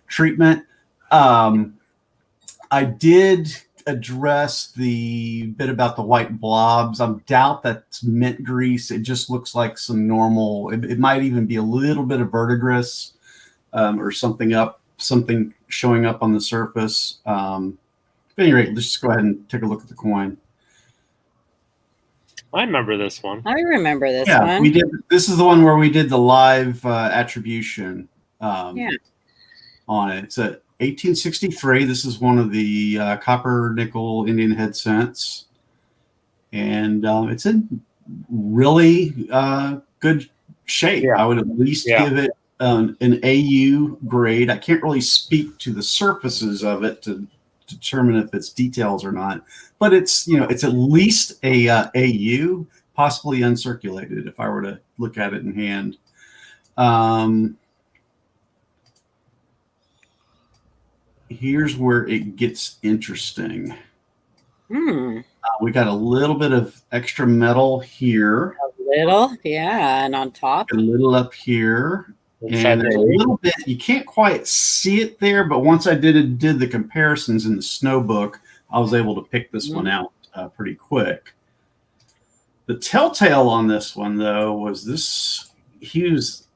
Speaker 3: treatment. I did address the bit about the white blobs. I doubt that's mint grease. It just looks like some normal. It might even be a little bit of verdigris or something showing up on the surface. At any rate, let's just go ahead and take a look at the coin.
Speaker 4: I remember this one.
Speaker 2: I remember this
Speaker 3: one.
Speaker 2: Yeah,
Speaker 3: we did. This is the one where we did the live attribution on it. It's a 1863. This is one of the copper nickel Indian head cents, and it's in really good shape. I would at least give it an AU grade. I can't really speak to the surfaces of it to determine if it's details or not, but it's it's at least a AU, possibly uncirculated if I were to look at it in hand. Here's where it gets interesting. We got a little bit of extra metal here.
Speaker 2: A little, yeah, and on top.
Speaker 3: A little up here. And there's a little bit, you can't quite see it there, but once I did the comparisons in the snow book, I was able to pick this one out pretty quick. The telltale on this one, though, was this. He was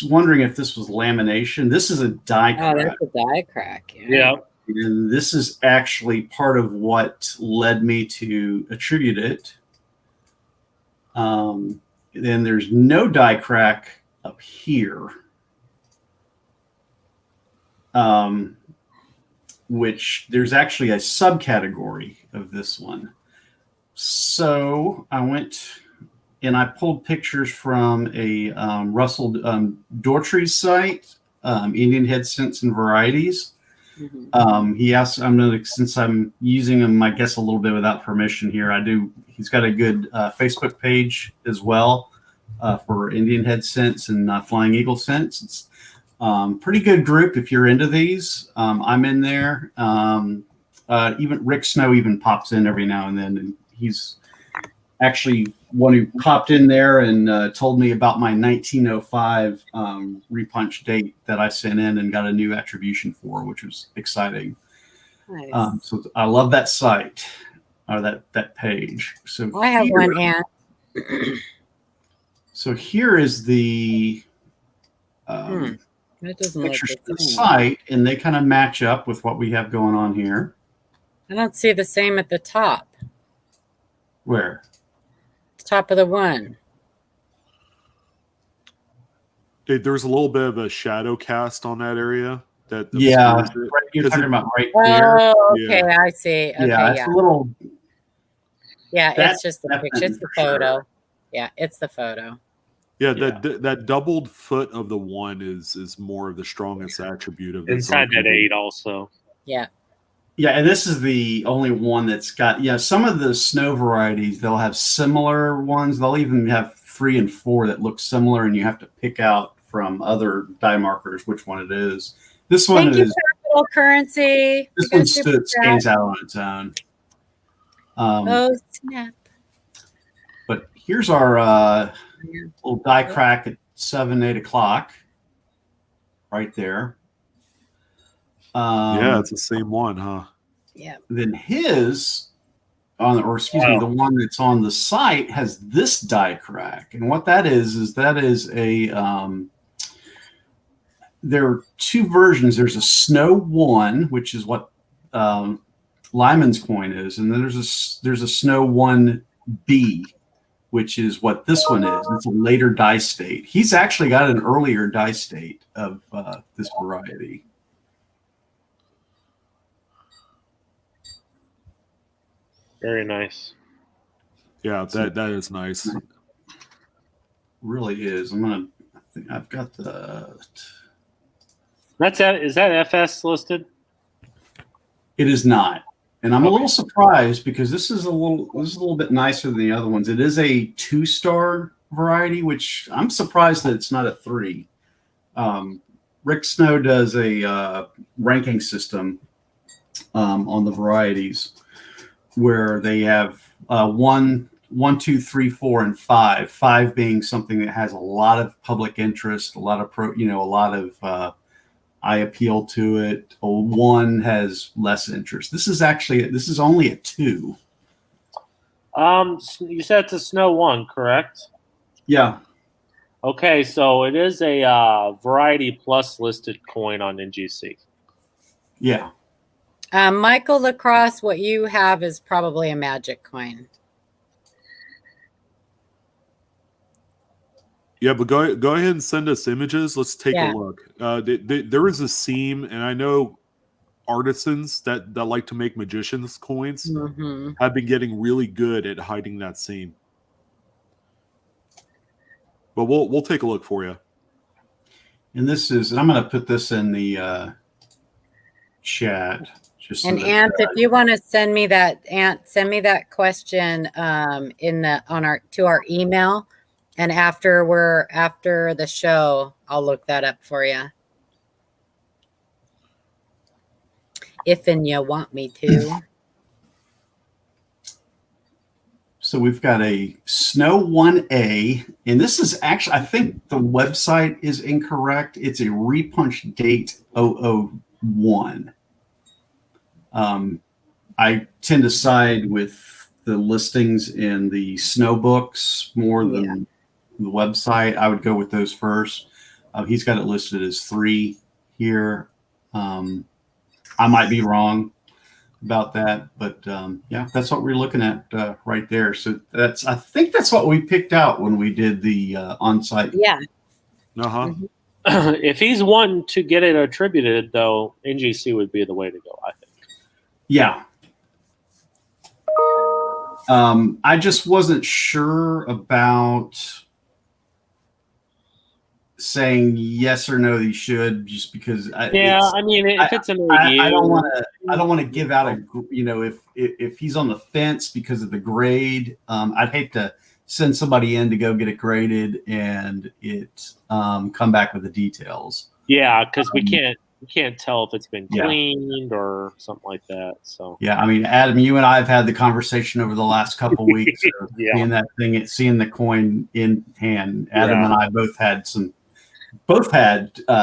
Speaker 3: wondering if this was lamination. This is a die crack.
Speaker 2: Oh, that's a die crack.
Speaker 4: Yeah.
Speaker 3: And this is actually part of what led me to attribute it. Then there's no die crack up here, which there's actually a subcategory of this one. So I went and I pulled pictures from a Russell Daughtry's site, Indian head cents and varieties. He asked, since I'm using him, I guess a little bit without permission here. He's got a good Facebook page as well. For Indian head cents and Flying Eagle cents. It's pretty good group if you're into these. I'm in there. Even Rick Snow even pops in every now and then, and he's actually one who popped in there and told me about my 1905 repunch date that I sent in and got a new attribution for, which was exciting. Nice. So I love that site or that page. So
Speaker 2: I have one, Ann.
Speaker 3: So here is the pictures of the site, and they kind of match up with what we have going on here.
Speaker 2: I don't see the same at the top.
Speaker 3: Where?
Speaker 2: The top of the one.
Speaker 1: There's a little bit of a shadow cast on that area.
Speaker 3: You're talking about right there.
Speaker 2: Oh, okay, I see. Okay,
Speaker 3: yeah, it's a little.
Speaker 2: Yeah, it's just the picture. It's the photo. Sure. Yeah, it's the photo.
Speaker 1: Yeah, that doubled foot of the one is more of the strongest attribute of
Speaker 4: inside that 8 also.
Speaker 2: Yeah.
Speaker 3: Yeah, and this is the only one that's got some of the snow varieties, they'll have similar ones. They'll even have 3 and 4 that look similar, and you have to pick out from other die markers which one it is. This one is
Speaker 2: virtual currency.
Speaker 3: This
Speaker 2: Go
Speaker 3: one
Speaker 2: super chat.
Speaker 3: stands out on its own.
Speaker 2: Oh snap!
Speaker 3: But here's our little die crack at 7, 8 o'clock, right there.
Speaker 1: Yeah, it's the same one, huh?
Speaker 2: Yeah.
Speaker 3: Then his, the one that's on the site has this die crack, and what that is a. There are two versions. There's a Snow 1, which is what Lyman's coin is, and then there's a Snow 1B, which is what this one is. It's a later die state. He's actually got an earlier die state of this variety.
Speaker 4: Very nice.
Speaker 1: Yeah, that is nice.
Speaker 3: Really is. I've got the.
Speaker 4: Is that FS listed?
Speaker 3: It is not, and I'm a little surprised because this is a little bit nicer than the other ones. It is a 2-star variety, which I'm surprised that it's not a 3. Rick Snow does a ranking system on the varieties where they have 1, 2, 3, 4, and 5. 5 being something that has a lot of public interest, a lot of eye appeal to it. 1 has less interest. This is only a 2.
Speaker 4: You said it's a Snow 1, correct?
Speaker 3: Yeah.
Speaker 4: Okay, so it is a Variety Plus listed coin on NGC.
Speaker 3: Yeah.
Speaker 2: Michael Lacrosse, what you have is probably a magic coin.
Speaker 1: Yeah, but go ahead and send us images. Let's take a look. There is a seam, and I know artisans that like to make magicians coins have been getting really good at hiding that seam. But we'll take a look for you.
Speaker 3: And I'm going to put this in the chat.
Speaker 2: And Ant, if you want to send me that question to our email, and after the show, I'll look that up for you. If and you want me to.
Speaker 3: So we've got a Snow 1A, and this is actually, I think the website is incorrect. It's a repunch date 001. I tend to side with the listings in the Snow books more than the website. I would go with those first. He's got it listed as 3 here. I might be wrong about that, but yeah, that's what we're looking at right there. So I think that's what we picked out when we did the on-site.
Speaker 2: Yeah.
Speaker 4: If he's wanting to get it attributed, though, NGC would be the way to go, I think.
Speaker 3: Yeah. I just wasn't sure about saying yes or no you should, just because
Speaker 4: if it's an AU,
Speaker 3: I don't want to give out if he's on the fence because of the grade. I'd hate to send somebody in to go get it graded and it come back with the details.
Speaker 4: Yeah, because we can't tell if it's been cleaned or something like that. So
Speaker 3: yeah, I mean, Adam, you and I have had the conversation over the last couple of weeks of seeing the coin in hand. Adam and I both had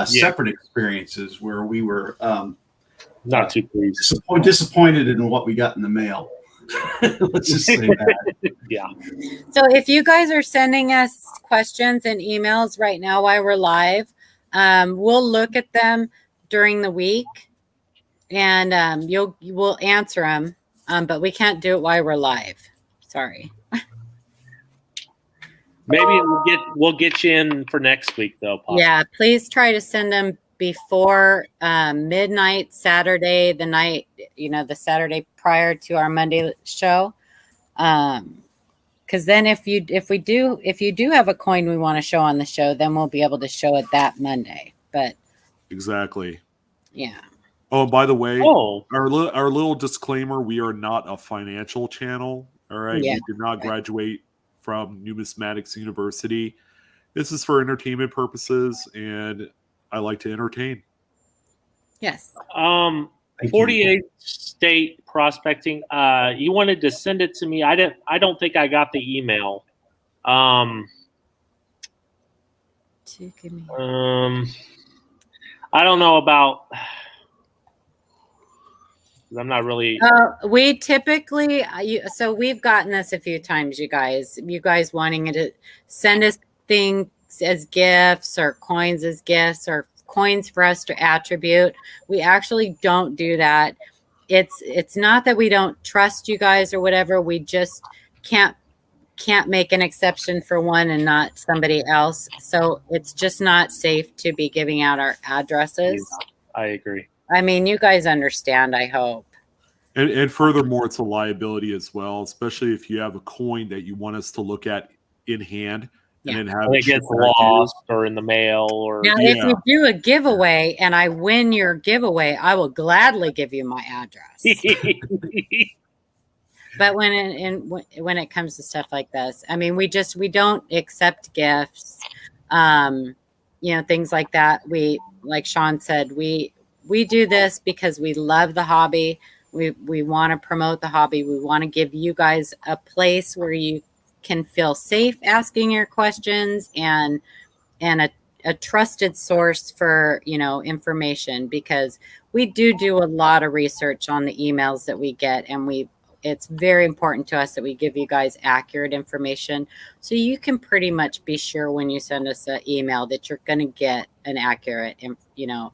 Speaker 3: separate experiences where we were
Speaker 4: not too pleased,
Speaker 3: disappointed in what we got in the mail. Let's just say that.
Speaker 4: Yeah.
Speaker 2: So if you guys are sending us questions and emails right now while we're live, we'll look at them during the week, and we'll answer them. But we can't do it while we're live. Sorry.
Speaker 4: Maybe we'll get you in for next week, though. Possibly.
Speaker 2: Yeah, please try to send them before midnight Saturday, the Saturday prior to our Monday show. Because then if you do have a coin we want to show on the show, then we'll be able to show it that Monday. But
Speaker 1: exactly.
Speaker 2: Yeah.
Speaker 1: Oh, by the way, our little disclaimer: we are not a financial channel. All right, we did not graduate from Numismatics University. This is for entertainment purposes, and I like to entertain.
Speaker 2: Yes.
Speaker 3: Thank you.
Speaker 4: 48 state prospecting. You wanted to send it to me. I don't think I got the email. I don't know about. I'm not really.
Speaker 2: We typically, so we've gotten this a few times, you guys wanting to send us things as gifts or coins as gifts or coins for us to attribute. We actually don't do that. It's not that we don't trust you guys or whatever. We just can't make an exception for one and not somebody else. So it's just not safe to be giving out our addresses.
Speaker 4: I agree.
Speaker 2: I mean, you guys understand, I hope.
Speaker 1: And furthermore, it's a liability as well, especially if you have a coin that you want us to look at in hand and then have
Speaker 4: it gets lost or in the mail. Or
Speaker 2: now, if you do a giveaway and I win your giveaway, I will gladly give you my address. But when it comes to stuff like this, I mean, we don't accept gifts, things like that. Like Sean said, we do this because we love the hobby. We want to promote the hobby. We want to give you guys a place where you can feel safe asking your questions and a trusted source for, information, because we do a lot of research on the emails that we get, and it's very important to us that we give you guys accurate information. So you can pretty much be sure when you send us an email that you're going to get an accurate,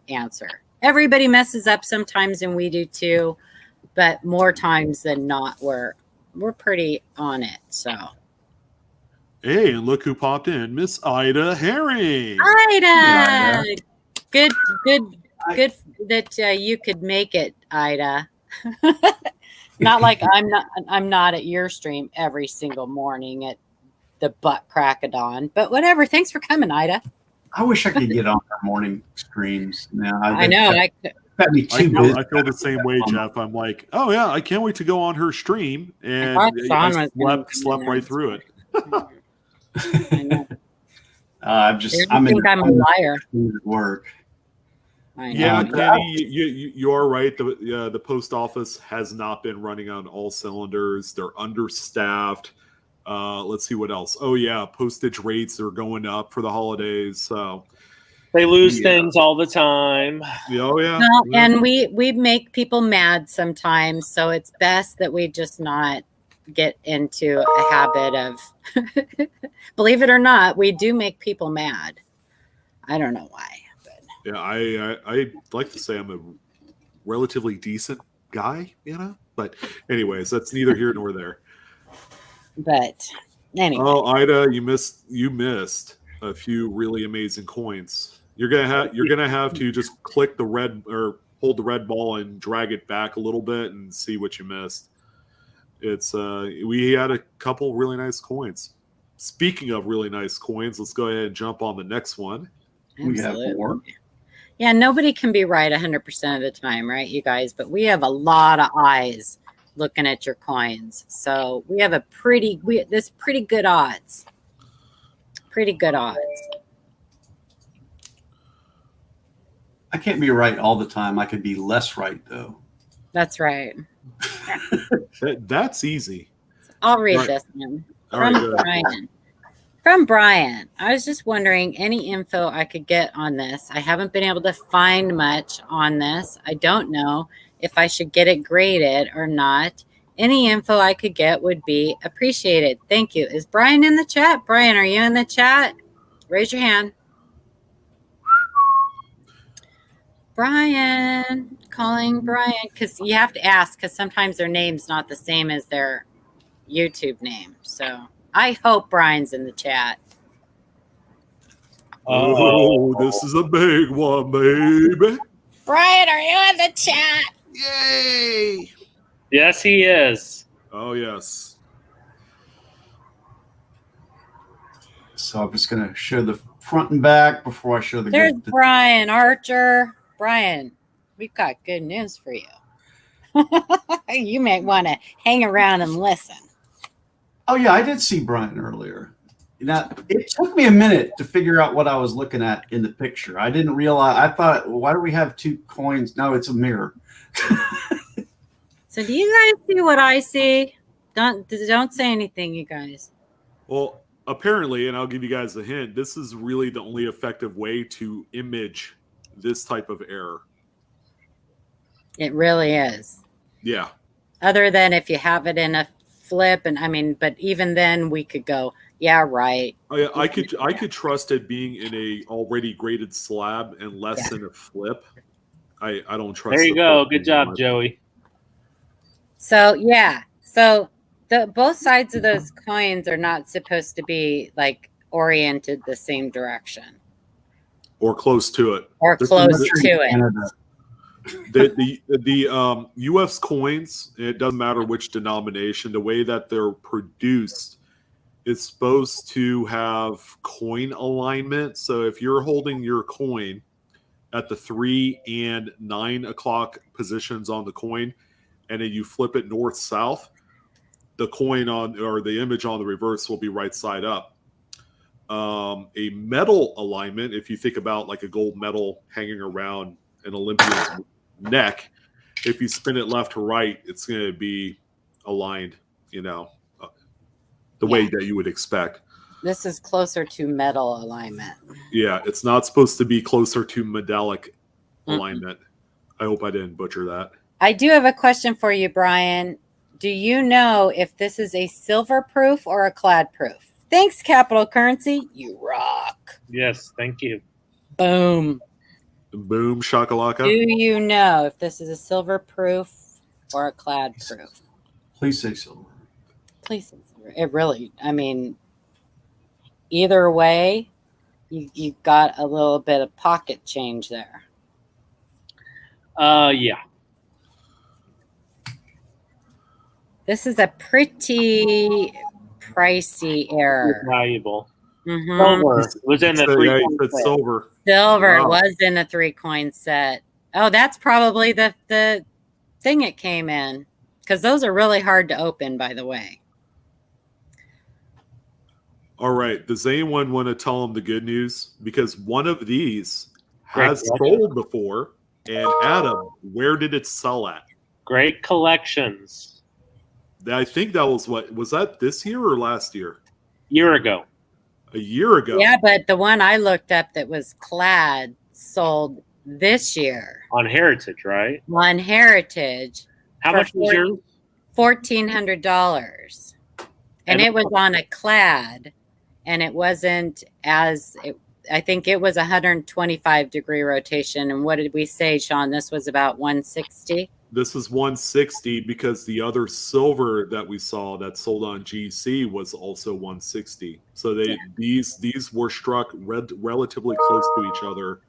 Speaker 2: answer. Everybody messes up sometimes, and we do too, but more times than not, we're pretty on it. So.
Speaker 1: Hey, and look who popped in, Miss Ida Herring.
Speaker 2: Ida, good that you could make it, Ida. Not like I'm not at your stream every single morning at the butt crack of dawn, but whatever. Thanks for coming, Ida.
Speaker 3: I wish I could get on her morning streams now.
Speaker 2: I know.
Speaker 1: I feel the same way, Jeff. I'm like, oh yeah, I can't wait to go on her stream, and I slept right through it.
Speaker 2: I know.
Speaker 3: I'm
Speaker 2: I'm a liar.
Speaker 3: At work.
Speaker 1: Yeah, Kenny, you are right. The post office has not been running on all cylinders. They're understaffed. Let's see what else. Oh yeah, postage rates are going up for the holidays. So
Speaker 4: they lose things all the time.
Speaker 1: Oh yeah.
Speaker 2: Well, and we make people mad sometimes, so it's best that we just not get into a habit of. Believe it or not, we do make people mad. I don't know why.
Speaker 1: Yeah, I like to say I'm a relatively decent guy, But anyways, that's neither here nor there.
Speaker 2: But anyway.
Speaker 1: Oh, Ida, you missed a few really amazing coins. You're gonna have to just click the red or hold the red ball and drag it back a little bit and see what you missed. It's we had a couple really nice coins. Speaking of really nice coins, let's go ahead and jump on the next one.
Speaker 2: Absolutely. We have more. Yeah, nobody can be right 100% of the time, right, you guys? But we have a lot of eyes looking at your coins. So we have there's pretty good odds. Pretty good odds.
Speaker 3: I can't be right all the time. I could be less right, though.
Speaker 2: That's right.
Speaker 1: That's easy.
Speaker 2: I'll read this one from Brian. From Brian, I was just wondering any info I could get on this. I haven't been able to find much on this. I don't know if I should get it graded or not. Any info I could get would be appreciated. Thank you. Is Brian in the chat? Brian, are you in the chat? Raise your hand. Brian, calling Brian, because you have to ask, because sometimes their name's not the same as their YouTube name. So I hope Brian's in the chat.
Speaker 1: Oh, this is a big one, baby.
Speaker 2: Brian, are you in the chat?
Speaker 1: Yay!
Speaker 4: Yes, he is.
Speaker 1: Oh, yes.
Speaker 3: So I'm just going to show the front and back before I show the.
Speaker 2: There's Brian Archer. Brian, we've got good news for you. You may want to hang around and listen.
Speaker 3: Oh, yeah, I did see Brian earlier. Now, it took me a minute to figure out what I was looking at in the picture. I didn't realize. I thought, why do we have two coins? No, it's a mirror.
Speaker 2: So do you guys see what I see? Don't say anything, you guys.
Speaker 1: Well, apparently, and I'll give you guys a hint, this is really the only effective way to image this type of error.
Speaker 2: It really is.
Speaker 1: Yeah.
Speaker 2: Other than if you have it in a flip, and I mean, but even then we could go, yeah, right.
Speaker 1: I could trust it being in a already graded slab and less in a flip. I don't trust.
Speaker 4: There you go. Good job, Joey.
Speaker 2: So yeah, so both sides of those coins are not supposed to be like oriented the same direction,
Speaker 1: or close to it,
Speaker 2: or close to it.
Speaker 1: The U.S. coins, it doesn't matter which denomination, the way that they're produced is supposed to have coin alignment. So if you're holding your coin at the 3 and 9 o'clock positions on the coin, and then you flip it north south, the coin on or the image on the reverse will be right side up. A metal alignment, if you think about like a gold medal hanging around an Olympian's neck, if you spin it left to right, it's going to be aligned, the way that you would expect.
Speaker 2: This is closer to metal alignment.
Speaker 1: Yeah, it's not supposed to be closer to medallic alignment. I hope I didn't butcher that.
Speaker 2: I do have a question for you, Brian. Do you know if this is a silver proof or a clad proof? Thanks, Capital Currency. You rock.
Speaker 4: Yes, thank you.
Speaker 2: Boom.
Speaker 1: Boom, shakalaka.
Speaker 2: Do you know if this is a silver proof or a clad proof?
Speaker 3: Please say silver.
Speaker 2: Please say silver. It really, I mean, either way, you got a little bit of pocket change there.
Speaker 4: Yeah.
Speaker 2: This is a pretty pricey error.
Speaker 4: Valuable.
Speaker 2: Mm-hmm.
Speaker 4: Silver. It was in the three.
Speaker 1: It's silver.
Speaker 2: Silver
Speaker 1: Wow.
Speaker 2: was in the 3-coin set. Oh, that's probably the thing it came in, because those are really hard to open, by the way.
Speaker 1: All right. Does anyone want to tell them the good news? Because one of these has sold before. And Adam, where did it sell at?
Speaker 4: Great collections.
Speaker 1: I think that was that this year or last year?
Speaker 4: Year ago.
Speaker 1: A year ago.
Speaker 2: Yeah, but the one I looked up that was clad sold this year.
Speaker 4: On Heritage, right?
Speaker 2: On Heritage.
Speaker 4: How much was yours?
Speaker 2: $1,400. And it was on a clad. And it wasn't I think it was 125-degree rotation. And what did we say, Sean? This was about 160?
Speaker 1: This is 160 because the other silver that we saw that sold on GC was also 160. So these were struck relatively close to each other.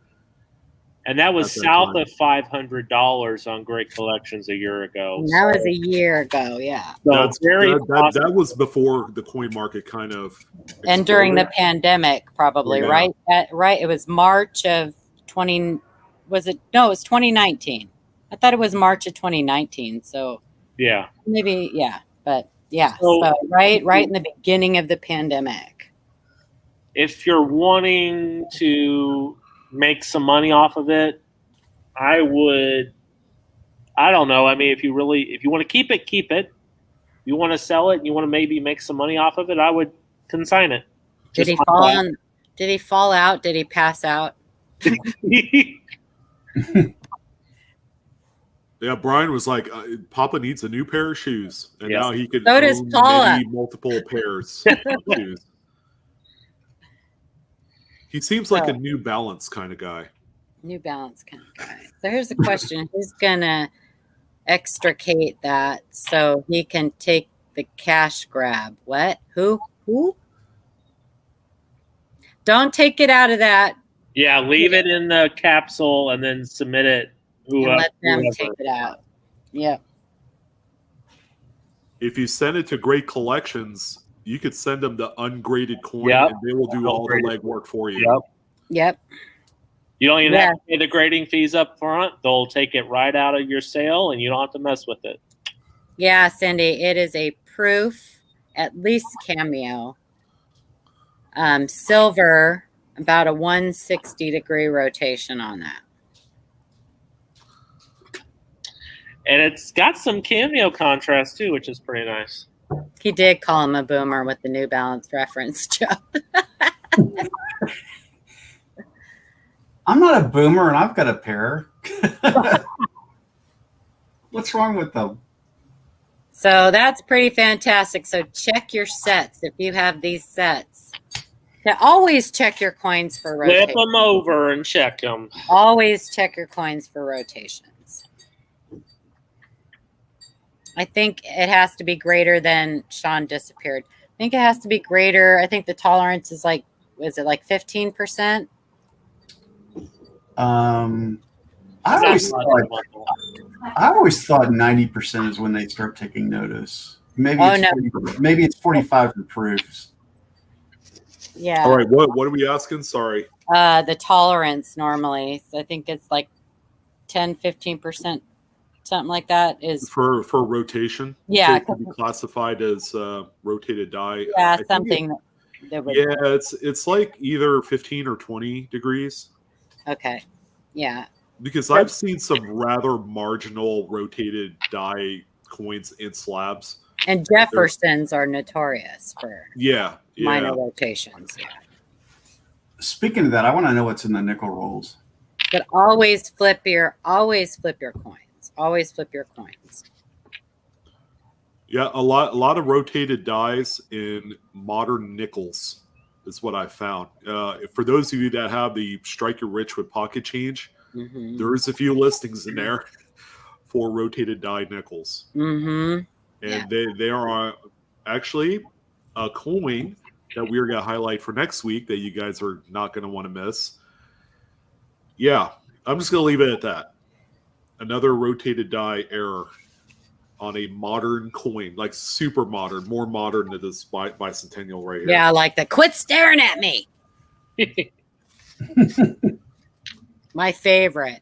Speaker 4: And that was south of $500 on Great Collections a year ago.
Speaker 2: And that was a year ago, yeah.
Speaker 4: So
Speaker 1: that was before the coin market kind of exploded.
Speaker 2: And during the pandemic, probably, right? Right. It was March of 20. Was it? No, it was 2019. I thought it was March of 2019. So
Speaker 4: yeah,
Speaker 2: maybe, yeah. But yeah, so right in the beginning of the pandemic.
Speaker 4: If you're wanting to make some money off of it, I don't know. I mean, if you want to keep it, keep it. You want to sell it and you want to maybe make some money off of it, I would consign it.
Speaker 2: Did he fall out? Did he pass out?
Speaker 1: Yeah, Brian was like, Papa needs a new pair of shoes. And now he could
Speaker 2: so does Paula.
Speaker 1: Multiple pairs of shoes. He seems like a New Balance kind of guy.
Speaker 2: New Balance kind of guy. So here's the question. Who's going to extricate that so he can take the cash grab? What? Who? Don't take it out of that.
Speaker 4: Yeah, leave it in the capsule and then submit it.
Speaker 2: And let them take it out. Yep.
Speaker 1: If you send it to Great Collections, you could send them the ungraded coin, and they will do all the legwork for you.
Speaker 2: Yep.
Speaker 4: You don't even have to pay the grading fees up front. They'll take it right out of your sale, and you don't have to mess with it.
Speaker 2: Yeah, Cindy, it is a proof, at least cameo. Silver, about a 160-degree rotation on that.
Speaker 4: And it's got some cameo contrast too, which is pretty nice.
Speaker 2: He did call him a boomer with the New Balance reference, Joe.
Speaker 3: I'm not a boomer, and I've got a pair. What's wrong with them?
Speaker 2: So that's pretty fantastic. So check your sets if you have these sets. Now, always check your coins for rotation.
Speaker 4: Flip them over and check them.
Speaker 2: Always check your coins for rotations. I think it has to be greater than Sean disappeared. I think it has to be greater. I think the tolerance is like, is it like 15%? I always
Speaker 3: thought 90% is when they start taking notice. Maybe maybe it's 45 for proofs.
Speaker 2: Yeah.
Speaker 1: All right. What are we asking? Sorry.
Speaker 2: The tolerance normally. So I think it's like 10-15%. Something like that is
Speaker 1: for rotation.
Speaker 2: Yeah,
Speaker 1: to be classified as rotated die.
Speaker 2: Yeah, something that would.
Speaker 1: Yeah, it's like either 15 or 20 degrees.
Speaker 2: Okay. Yeah.
Speaker 1: Because I've seen some rather marginal rotated die coins in slabs.
Speaker 2: And Jeffersons are notorious for minor rotations. Yeah.
Speaker 3: Speaking of that, I want to know what's in the nickel rolls.
Speaker 2: But always flip your coins. Always flip your coins.
Speaker 1: Yeah, a lot of rotated dies in modern nickels is what I found. For those of you that have the Striker Rich with pocket change, there is a few listings in there for rotated die nickels. And they are actually a coin that we're going to highlight for next week that you guys are not going to want to miss. Yeah, I'm just going to leave it at that. Another rotated die error on a modern coin, like super modern, more modern than this Bicentennial right here.
Speaker 2: Yeah, like the quit staring at me. My favorite.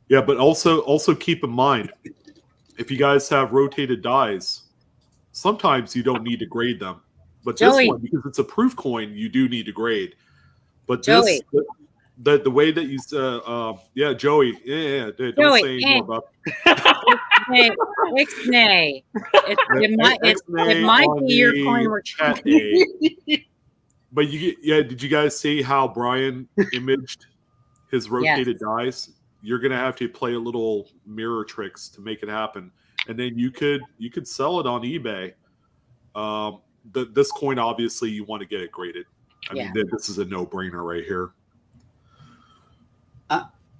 Speaker 1: Yeah, but also keep in mind, if you guys have rotated dies, sometimes you don't need to grade them. But
Speaker 2: Joey,
Speaker 1: this one, because it's a proof coin, you do need to grade. But
Speaker 2: Joey.
Speaker 1: The way that you Joey, don't say more about
Speaker 2: Ixnay. It might be your coin we're
Speaker 1: chat. But did you guys see how Brian imaged his rotated dies? You're gonna have to play a little mirror tricks to make it happen, and then you could sell it on eBay. This coin, obviously, you want to get it graded. I mean, this is a no-brainer right here.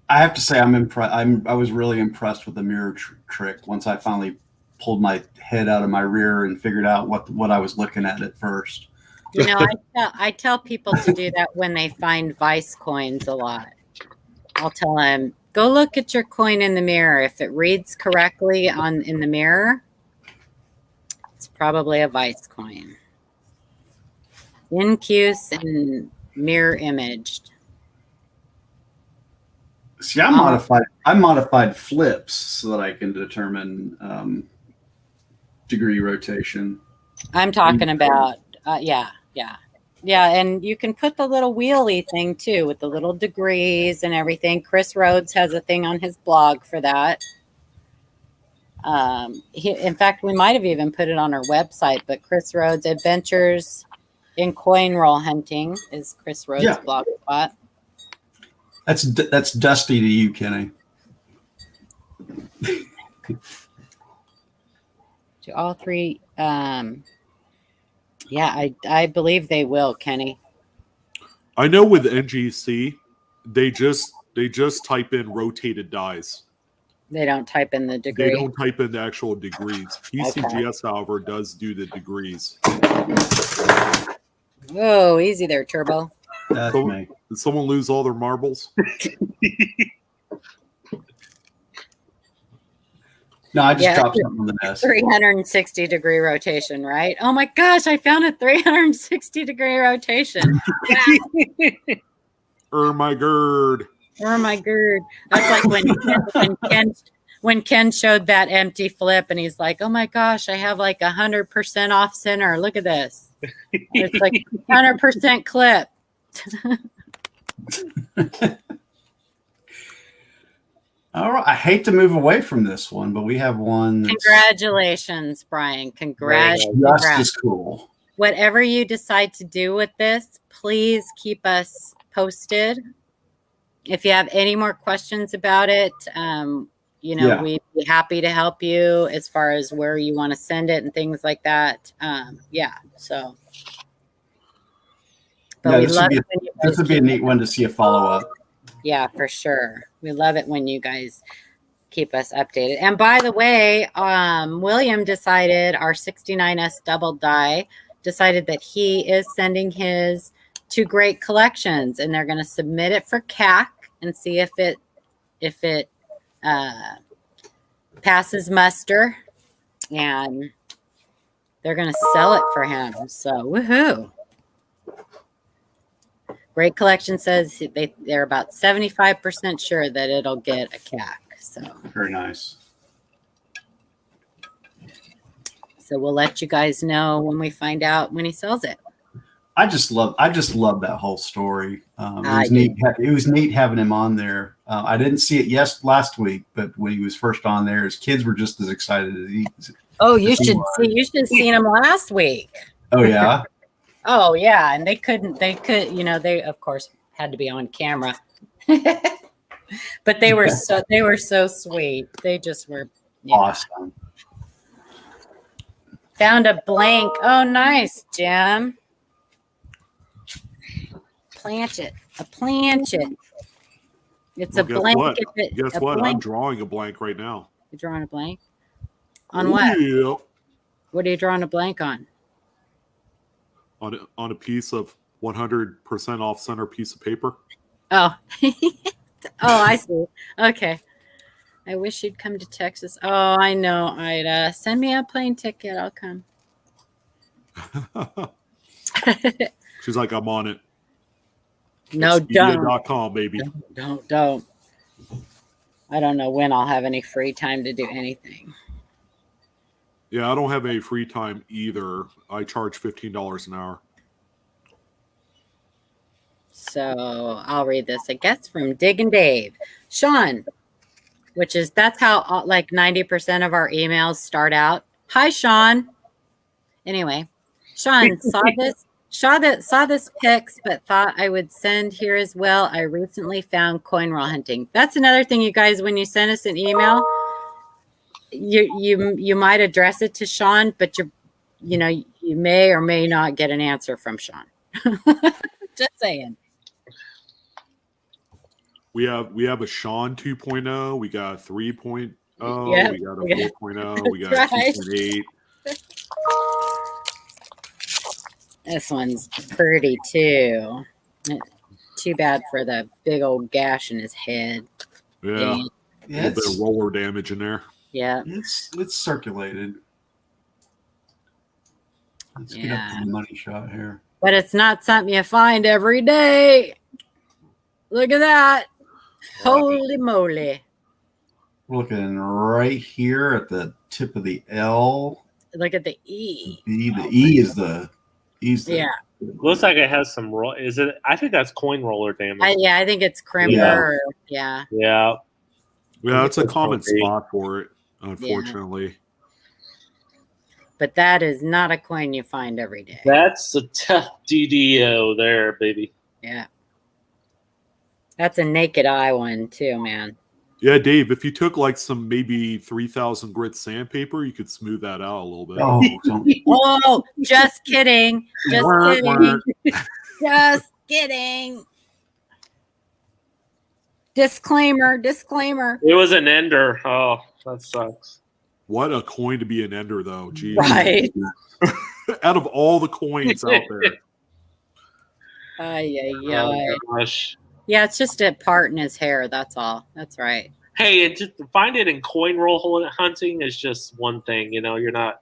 Speaker 3: I have to say, I'm impressed. I was really impressed with the mirror trick once I finally pulled my head out of my rear and figured out what I was looking at first.
Speaker 2: You know, I tell people to do that when they find Vice coins a lot. I'll tell them, go look at your coin in the mirror. If it reads correctly in the mirror, it's probably a Vice coin. Incuse and mirror imaged.
Speaker 3: See, I modified flips so that I can determine degree rotation.
Speaker 2: I'm talking about yeah, and you can put the little wheelie thing too with the little degrees and everything. Chris Rhodes has a thing on his blog for that. In fact, we might have even put it on our website. But Chris Rhodes Adventures in Coin Roll Hunting is Chris Rhodes' blog spot.
Speaker 3: That's dusty to you, Kenny.
Speaker 2: To all three, I believe they will, Kenny.
Speaker 1: I know with NGC, they just type in rotated dies.
Speaker 2: They don't type in the degree.
Speaker 1: They don't type in the actual degrees. PCGS, however, does do the degrees.
Speaker 2: Whoa, easy there, Turbo.
Speaker 3: That's me.
Speaker 1: Did someone lose all their marbles?
Speaker 3: No, I just dropped something on the nest.
Speaker 2: 360-degree rotation, right? Oh my gosh, I found a 360-degree rotation.
Speaker 1: My gird.
Speaker 2: My gird. That's like when when Ken showed that empty flip and he's like, oh my gosh, I have like 100% off center. Look at this. It's like 100% clip.
Speaker 3: All right. I hate to move away from this one, but we have one.
Speaker 2: Congratulations, Brian. Congratulations.
Speaker 3: Just as cool.
Speaker 2: Whatever you decide to do with this, please keep us posted. If you have any more questions about it, we'd be happy to help you as far as where you want to send it and things like that. So. But we love it.
Speaker 3: This would be a neat one to see a follow-up.
Speaker 2: Yeah, for sure. We love it when you guys keep us updated. And by the way, William decided, our 69S double die, decided that he is sending his to Great Collections, and they're going to submit it for CAC and see if it passes muster, and they're going to sell it for him. So woohoo! Great Collection says they're about 75% sure that it'll get a CAC. So
Speaker 3: very nice.
Speaker 2: So we'll let you guys know when we find out when he sells it.
Speaker 3: I just love that whole story. It was neat having him on there. I didn't see it last week, but when he was first on there, his kids were just as excited as he.
Speaker 2: Oh, you should have seen him last week.
Speaker 3: Oh yeah.
Speaker 2: Oh yeah, and they of course had to be on camera. But they were so sweet. They just were
Speaker 3: awesome.
Speaker 2: Found a blank. Oh, nice, Jim. Planchet. A planchet. It's a blank.
Speaker 1: Guess what? I'm drawing a blank right now.
Speaker 2: You're drawing a blank? On what?
Speaker 1: Yeah.
Speaker 2: What are you drawing a blank on?
Speaker 1: On a piece of 100% off center piece of paper.
Speaker 2: Oh. Oh, I see. Okay. I wish you'd come to Texas. Oh, I know, Ida. Send me a plane ticket. I'll come.
Speaker 1: She's like, I'm on it.
Speaker 2: No,
Speaker 1: Expedia.com, baby.
Speaker 2: Don't. I don't know when I'll have any free time to do anything.
Speaker 1: Yeah, I don't have any free time either. I charge $15 an hour.
Speaker 2: So I'll read this, I guess, from Dig and Dave. Sean, that's how like 90% of our emails start out. Hi, Sean. Anyway, Sean saw this pics, but thought I would send here as well. I recently found coin roll hunting. That's another thing, you guys, when you send us an email, you might address it to Sean, but you may or may not get an answer from Sean. Just saying.
Speaker 1: We have a Sean 2.0. We got a 3.0.
Speaker 2: Yep.
Speaker 1: We got a 4.0. We got a 2.8.
Speaker 2: This one's pretty too. Too bad for the big old gash in his head.
Speaker 1: Yeah. A little bit of roller damage in there.
Speaker 2: Yeah.
Speaker 3: It's circulated. Let's get up to the money shot here.
Speaker 2: But it's not something you find every day. Look at that. Holy moly.
Speaker 3: We're looking right here at the tip of the L.
Speaker 2: Look at the E.
Speaker 3: The E is the
Speaker 2: yeah.
Speaker 4: Looks like it has some roll. Is it? I think that's coin roller damage.
Speaker 2: I think it's crimper.
Speaker 4: Yeah.
Speaker 1: Yeah, it's a common spot for it, unfortunately.
Speaker 2: Yeah. But that is not a coin you find every day.
Speaker 4: That's a tough DDO there, baby.
Speaker 2: Yeah. That's a naked eye one too, man.
Speaker 1: Yeah, Dave, if you took like some maybe 3,000 grit sandpaper, you could smooth that out a little bit.
Speaker 2: Oh, just kidding. Just kidding. Just kidding. Disclaimer.
Speaker 4: It was an ender. Oh, that sucks.
Speaker 1: What a coin to be an ender, though. Jeez.
Speaker 2: Right.
Speaker 1: Out of all the coins out there.
Speaker 4: Oh, gosh.
Speaker 2: Yeah, it's just a part in his hair. That's all. That's right.
Speaker 4: Hey, and just to find it in coin roll hunting is just one thing. You're not.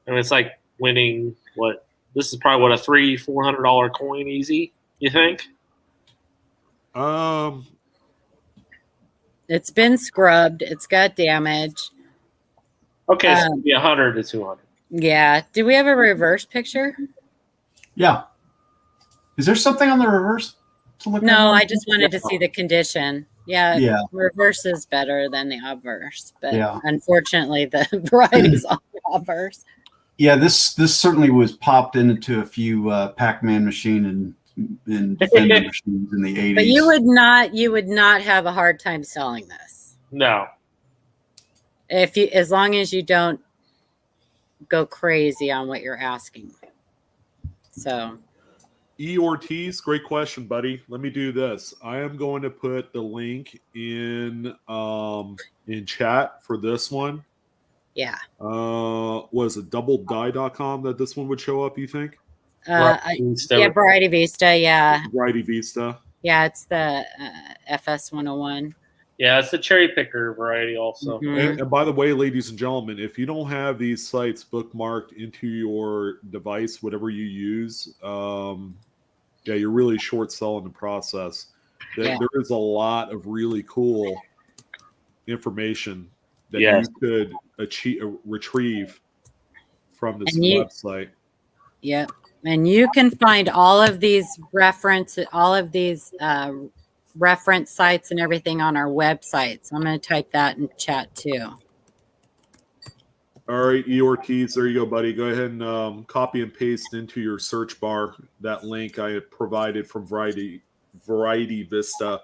Speaker 4: I mean, it's like winning what? This is probably what, a $300-$400 coin easy. You think?
Speaker 2: It's been scrubbed. It's got damage.
Speaker 4: Okay, so it'd be 100 to 200.
Speaker 2: Yeah. Do we have a reverse picture?
Speaker 3: Yeah. Is there something on the reverse to look at?
Speaker 2: No, I just wanted to see the condition. Yeah.
Speaker 3: Yeah.
Speaker 2: Reverse is better than the obverse, but
Speaker 3: Yeah.
Speaker 2: unfortunately the variety's on the obverse.
Speaker 3: Yeah, this certainly was popped into a few Pac-Man machine and Defender machines in the 80s.
Speaker 2: But you would not have a hard time selling this.
Speaker 4: No.
Speaker 2: As long as you don't go crazy on what you're asking. So
Speaker 1: E. Ortiz, great question, buddy. Let me do this. I am going to put the link in chat for this one.
Speaker 2: Yeah.
Speaker 1: Was it doubledie.com that this one would show up, you think?
Speaker 2: Variety Vista, yeah.
Speaker 1: Variety Vista.
Speaker 2: Yeah, it's the FS 101.
Speaker 4: Yeah, it's the Cherrypicker variety also.
Speaker 2: Mm-hmm.
Speaker 1: And by the way, ladies and gentlemen, if you don't have these sites bookmarked into your device, whatever you use, you're really short selling the process. There is a lot of really cool information that you could retrieve from this website.
Speaker 2: Yep. And you can find all of these reference sites and everything on our website. So I'm going to type that in chat too.
Speaker 1: All right, E. Ortiz, there you go, buddy. Go ahead and copy and paste into your search bar that link I had provided from Variety Vista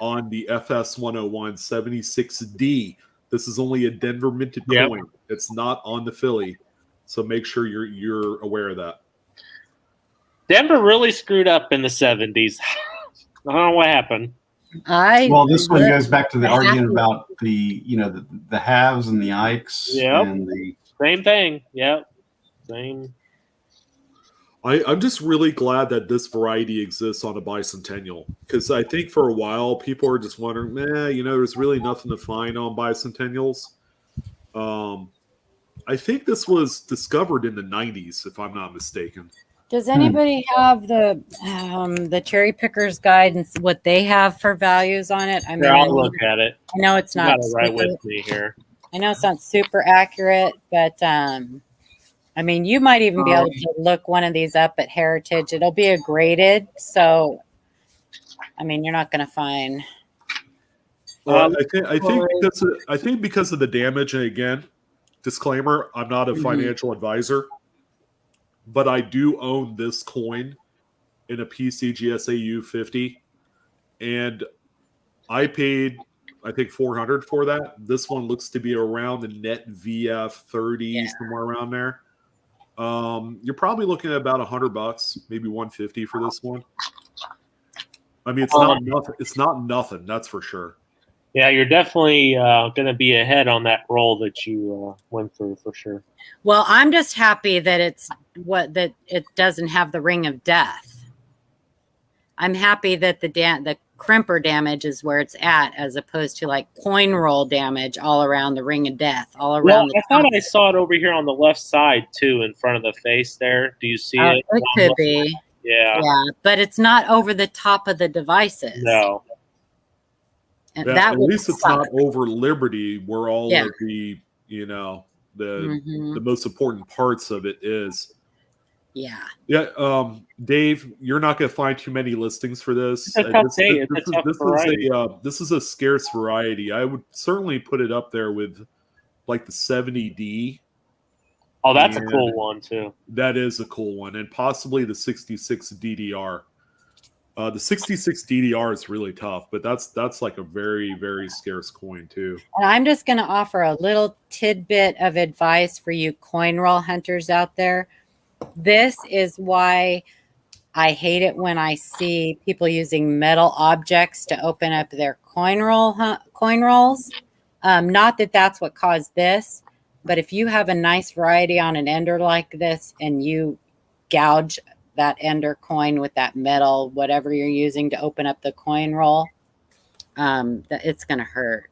Speaker 1: on the FS 101 76D. This is only a Denver minted coin. It's not on the Philly, so make sure you're aware of that.
Speaker 4: Denver really screwed up in the 70s. I don't know what happened.
Speaker 3: This one goes back to the argument about the haves and the Ikes.
Speaker 4: Yep.
Speaker 3: And the
Speaker 4: same thing. Yep. Same.
Speaker 1: I'm just really glad that this variety exists on a Bicentennial, because I think for a while people are just wondering, there's really nothing to find on Bicentennials. I think this was discovered in the 90s, if I'm not mistaken.
Speaker 2: Does anybody have the Cherrypicker's Guide and what they have for values on it? I mean,
Speaker 4: I'll look at it.
Speaker 2: I know it's not
Speaker 4: right with me here.
Speaker 2: I know it's not super accurate, but I mean, you might even be able to look one of these up at Heritage. It'll be a graded, so I mean, you're not going to find.
Speaker 1: Well, I think because of the damage, and again, disclaimer: I'm not a financial advisor. But I do own this coin in a PCGS AU50, and I paid, I think, $400 for that. This one looks to be around the net VF 30, somewhere around there. You're probably looking at about $100, maybe $150 for this one. I mean, it's not nothing. It's not nothing, that's for sure.
Speaker 4: Yeah, you're definitely going to be ahead on that roll that you went through for sure.
Speaker 2: Well, I'm just happy that that it doesn't have the ring of death. I'm happy that the crimper damage is where it's at, as opposed to like coin roll damage all around the ring of death, all around.
Speaker 4: I thought I saw it over here on the left side too, in front of the face there. Do you see it?
Speaker 2: It could be.
Speaker 4: Yeah.
Speaker 2: Yeah, but it's not over the top of the devices.
Speaker 4: No.
Speaker 2: And
Speaker 1: at least it's not over Liberty, where all of the the most important parts of it is.
Speaker 2: Yeah.
Speaker 1: Yeah. Dave, you're not going to find too many listings for this. This is a scarce variety. I would certainly put it up there with like the 70D.
Speaker 4: Oh, that's a cool one too.
Speaker 1: That is a cool one, and possibly the 66 DDR. The 66 DDR is really tough, but that's like a very, very scarce coin too.
Speaker 2: And I'm just going to offer a little tidbit of advice for you coin roll hunters out there. This is why I hate it when I see people using metal objects to open up their coin rolls. Not that that's what caused this, but if you have a nice variety on an ender like this and you gouge that ender coin with that metal, whatever you're using to open up the coin roll, it's going to hurt.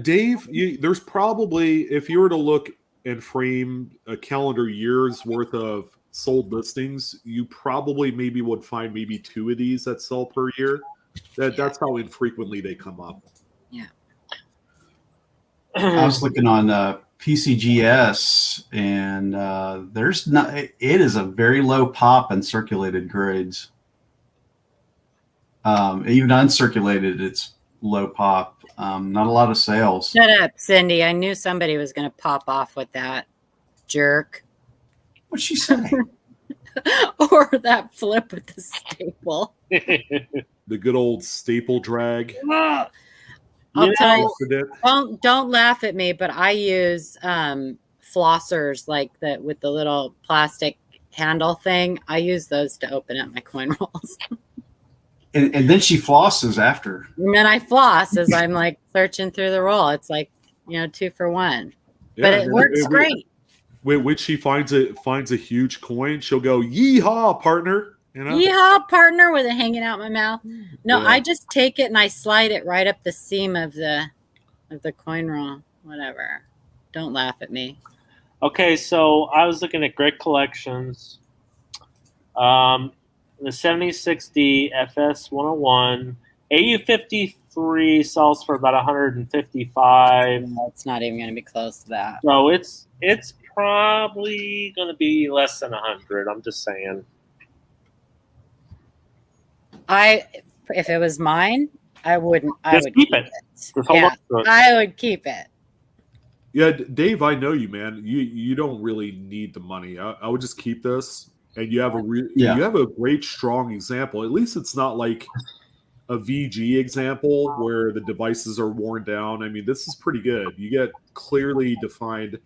Speaker 1: Dave, there's probably, if you were to look and frame a calendar year's worth of sold listings, you probably maybe would find maybe 2 of these that sell per year. That's how infrequently they come up.
Speaker 2: Yeah.
Speaker 3: I was looking on PCGS, and there's not. It is a very low pop in circulated grades. Even uncirculated, it's low pop. Not a lot of sales.
Speaker 2: Shut up, Cindy. I knew somebody was going to pop off with that jerk.
Speaker 3: What'd she say?
Speaker 2: Or that flip with the staple.
Speaker 1: The good old staple drag.
Speaker 2: I'll tell you, don't laugh at me, but I use flossers like that with the little plastic handle thing. I use those to open up my coin rolls.
Speaker 3: And then she flosses after.
Speaker 2: And then I floss as I'm like searching through the roll. It's like, 2 for 1.
Speaker 1: Yeah,
Speaker 2: but it works great.
Speaker 1: When she finds a huge coin, she'll go, "Yeehaw, partner!"
Speaker 2: Yeehaw, partner, with it hanging out my mouth. No,
Speaker 1: Yeah.
Speaker 2: I just take it and I slide it right up the seam of the coin roll. Whatever. Don't laugh at me.
Speaker 4: Okay, so I was looking at great collections. The 7060 FS 101 AU53 sells for about 155.
Speaker 2: No, it's not even going to be close to that.
Speaker 4: So it's probably going to be less than 100. I'm just saying.
Speaker 2: If it was mine, I wouldn't. I would
Speaker 4: keep it. Just hold on to it.
Speaker 2: I would keep it.
Speaker 1: Yeah, Dave, I know you, man. You don't really need the money. I would just keep this, and you have you have a great, strong example. At least it's not like a VG example where the devices are worn down. I mean, this is pretty good. You get clearly defined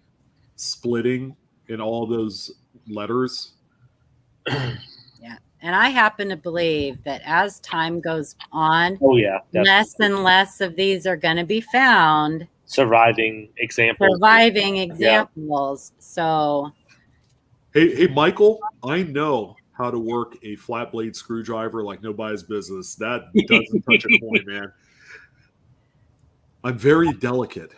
Speaker 1: splitting in all those letters.
Speaker 2: Yeah, and I happen to believe that as time goes on, less and less of these are going to be found.
Speaker 4: Surviving examples.
Speaker 2: Yeah. So,
Speaker 1: hey, Michael, I know how to work a flat blade screwdriver like nobody's business. That doesn't touch a coin, man. I'm very delicate.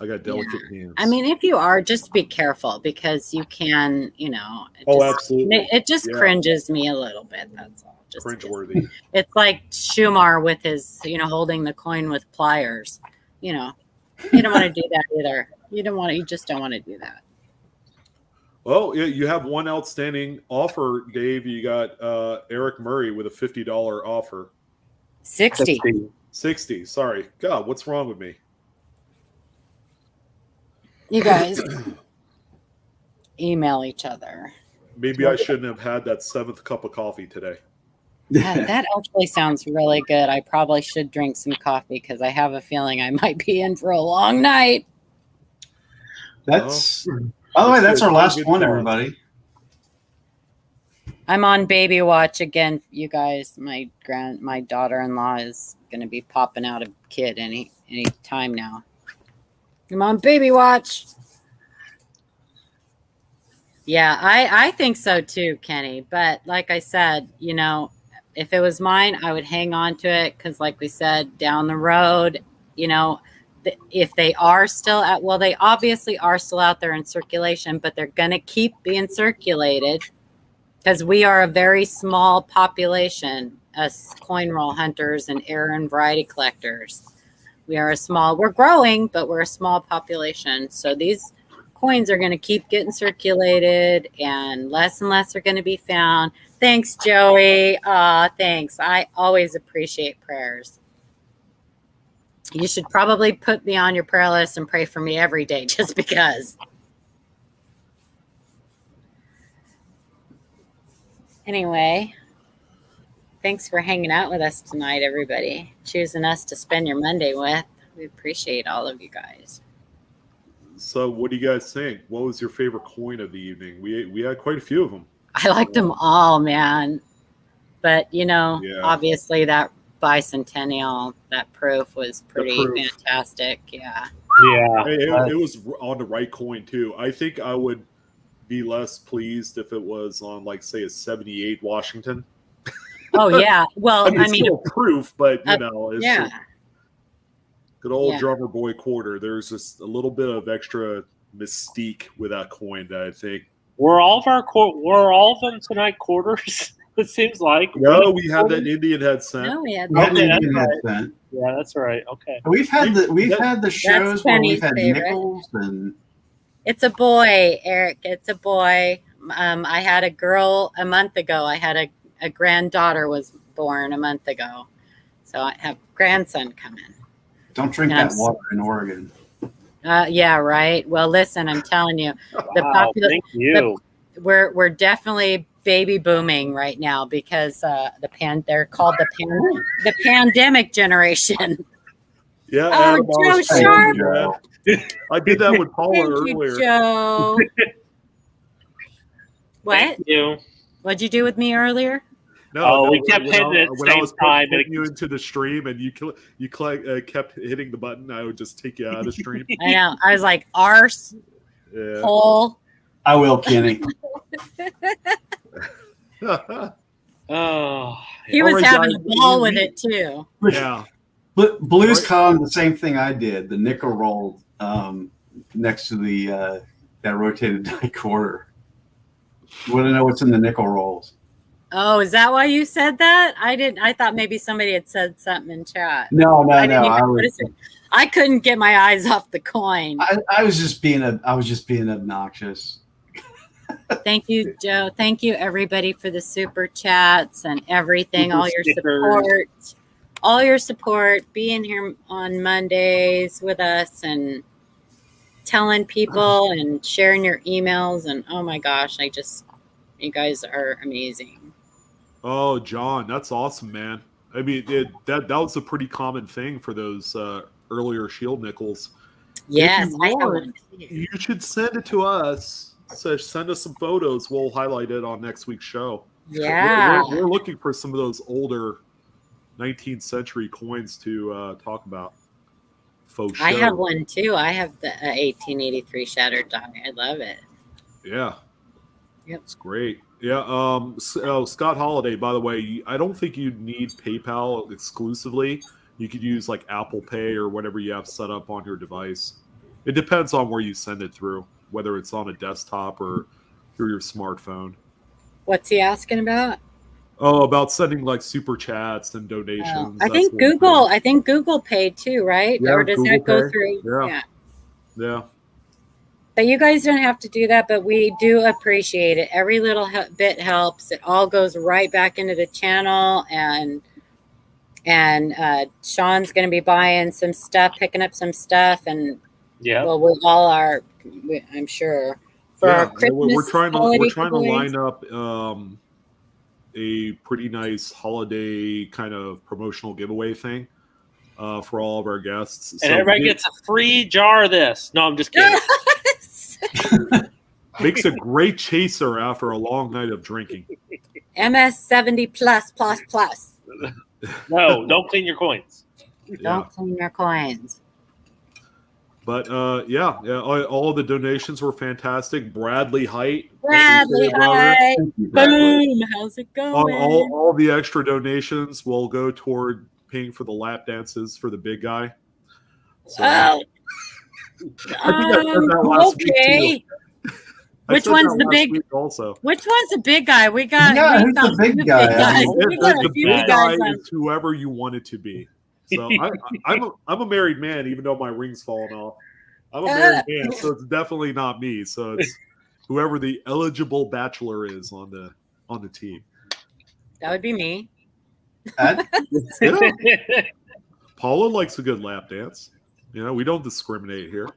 Speaker 1: I got delicate hands.
Speaker 2: I mean, if you are, just be careful because you can,
Speaker 1: absolutely.
Speaker 2: It just cringes me a little bit. That's all. Just
Speaker 1: cringeworthy.
Speaker 2: It's like Schumacher with his, holding the coin with pliers. You don't want to do that either. You just don't want to do that.
Speaker 1: Well, you have one outstanding offer, Dave. You got Eric Murray with a $50 offer.
Speaker 2: 60.
Speaker 1: 60. Sorry. God, what's wrong with me?
Speaker 2: You guys email each other.
Speaker 1: Maybe I shouldn't have had that 7th cup of coffee today.
Speaker 2: That actually sounds really good. I probably should drink some coffee because I have a feeling I might be in for a long night.
Speaker 3: By the way, that's our last one, everybody.
Speaker 2: I'm on baby watch again, you guys. My daughter-in-law is going to be popping out a kid any time now. I'm on baby watch. Yeah, I think so too, Kenny. But like I said, if it was mine, I would hang on to it because, like we said, down the road, if they are still they obviously are still out there in circulation, but they're going to keep being circulated because we are a very small population as coin roll hunters and error and variety collectors. We're growing, but we're a small population. So these coins are going to keep getting circulated and less are going to be found. Thanks, Joey. Thanks. I always appreciate prayers. You should probably put me on your prayer list and pray for me every day just because. Anyway, thanks for hanging out with us tonight, everybody. Choosing us to spend your Monday with. We appreciate all of you guys.
Speaker 1: So what do you guys think? What was your favorite coin of the evening? We had quite a few of them.
Speaker 2: I liked them all, man. But, obviously that Bicentennial, that proof was pretty fantastic. Yeah.
Speaker 4: Yeah.
Speaker 1: It was on the right coin, too. I think I would be less pleased if it was on, like, say, a 78 Washington.
Speaker 2: Oh, yeah. Well,
Speaker 1: I mean, still proof, but, it's
Speaker 2: yeah.
Speaker 1: Good old drummer boy quarter. There's just a little bit of extra mystique with that coin that I think.
Speaker 4: Were all of them tonight quarters? It seems like.
Speaker 1: No, we had that Indian head scent.
Speaker 2: No, we had
Speaker 3: Not the
Speaker 4: Okay,
Speaker 3: Indian
Speaker 4: that's
Speaker 3: headset.
Speaker 4: Yeah, that's right. Okay.
Speaker 3: We've had the shows where we've
Speaker 2: Penny's
Speaker 3: had
Speaker 2: favorite.
Speaker 3: nickels and
Speaker 2: It's a boy, Eric. It's a boy. I had a girl a month ago. I had a granddaughter was born a month ago. So I have grandson coming.
Speaker 3: don't drink
Speaker 2: Yeah,
Speaker 3: that water in Oregon.
Speaker 2: Yeah, right. Well, listen, I'm telling you,
Speaker 4: Wow, thank you.
Speaker 2: we're definitely baby booming right now because they're called the pandemic generation.
Speaker 1: Yeah,
Speaker 2: Oh,
Speaker 1: Adam, I was
Speaker 2: Joe
Speaker 1: saying,
Speaker 2: Sharp.
Speaker 1: yeah. I did that with Paula
Speaker 2: Thank
Speaker 1: earlier.
Speaker 2: you, Joe. What?
Speaker 4: Thank you.
Speaker 2: What'd you do with me earlier?
Speaker 1: No,
Speaker 4: we kept hitting it at the
Speaker 1: when I
Speaker 4: same
Speaker 1: was
Speaker 4: time,
Speaker 1: putting
Speaker 4: and
Speaker 1: you into the stream and you kept hitting the button, I would just take you out of the stream.
Speaker 2: I know. I was like, arse,
Speaker 1: Yeah.
Speaker 2: hole.
Speaker 3: I will, Kenny.
Speaker 4: Oh,
Speaker 2: He
Speaker 1: All
Speaker 2: was
Speaker 1: right,
Speaker 2: having
Speaker 1: guys,
Speaker 2: a ball
Speaker 1: we-
Speaker 2: with it too.
Speaker 1: Yeah.
Speaker 3: But Blues
Speaker 1: Right.
Speaker 3: Con, the same thing I did. The nickel roll next to the that rotated die quarter. You want to know what's in the nickel rolls?
Speaker 2: Oh, is that why you said that? I didn't. I thought maybe somebody had said something in chat.
Speaker 3: No.
Speaker 2: I didn't even notice it. I couldn't get my eyes off the coin.
Speaker 3: I was just being obnoxious.
Speaker 2: Thank you, Joe. Thank you, everybody, for the super chats and everything.
Speaker 4: Super
Speaker 2: All your
Speaker 4: stickers.
Speaker 2: support, being here on Mondays with us and telling people and sharing your emails. And oh my gosh, you guys are amazing.
Speaker 1: Oh, John, that's awesome, man. I mean, that was a pretty common thing for those earlier shield nickels.
Speaker 2: Yes,
Speaker 1: If you
Speaker 2: I have
Speaker 1: want,
Speaker 2: one too.
Speaker 1: You should send it to us. So send us some photos. We'll highlight it on next week's show.
Speaker 2: Yeah.
Speaker 1: We're looking for some of those older 19th century coins to talk about. Faux show.
Speaker 2: I have one too. I have the 1883 shattered die. I love it.
Speaker 1: Yeah.
Speaker 2: Yep.
Speaker 1: It's great. Yeah. Scott Holiday, by the way, I don't think you need PayPal exclusively. You could use like Apple Pay or whatever you have set up on your device. It depends on where you send it through, whether it's on a desktop or through your smartphone.
Speaker 2: What's he asking about?
Speaker 1: Oh, about sending like super chats and donations.
Speaker 2: I think Google paid too, right?
Speaker 1: Yeah,
Speaker 2: or does
Speaker 1: Google
Speaker 2: that go
Speaker 1: Pay.
Speaker 2: through?
Speaker 1: Yeah.
Speaker 2: But you guys don't have to do that, but we do appreciate it. Every little bit helps. It all goes right back into the channel, and Sean's going to be buying some stuff, picking up some stuff, and well, we all are. I'm sure for our Christmas.
Speaker 1: We're trying to
Speaker 2: giveaways.
Speaker 1: line up a pretty nice holiday kind of promotional giveaway thing for all of our guests.
Speaker 4: And everybody gets a free jar of this. No, I'm just kidding.
Speaker 1: Makes a great chaser after a long night of drinking.
Speaker 2: MS 70 plus.
Speaker 4: No, don't clean your coins.
Speaker 2: Don't clean your coins.
Speaker 1: But all the donations were fantastic. Bradley Height.
Speaker 2: Boom! How's it going?
Speaker 1: All the extra donations will go toward paying for the lap dances for the big guy. So, I think I said that last week too.
Speaker 2: Which one's the big?
Speaker 1: Also,
Speaker 2: which one's the big guy? We got.
Speaker 3: Who's the big guy?
Speaker 1: The big guy is whoever you want it to be. So I'm a married man, even though my ring's falling off. I'm a married man, so it's definitely not me. So it's whoever the eligible bachelor is on the team.
Speaker 2: That would be me.
Speaker 1: Paula likes a good lap dance. We don't discriminate here.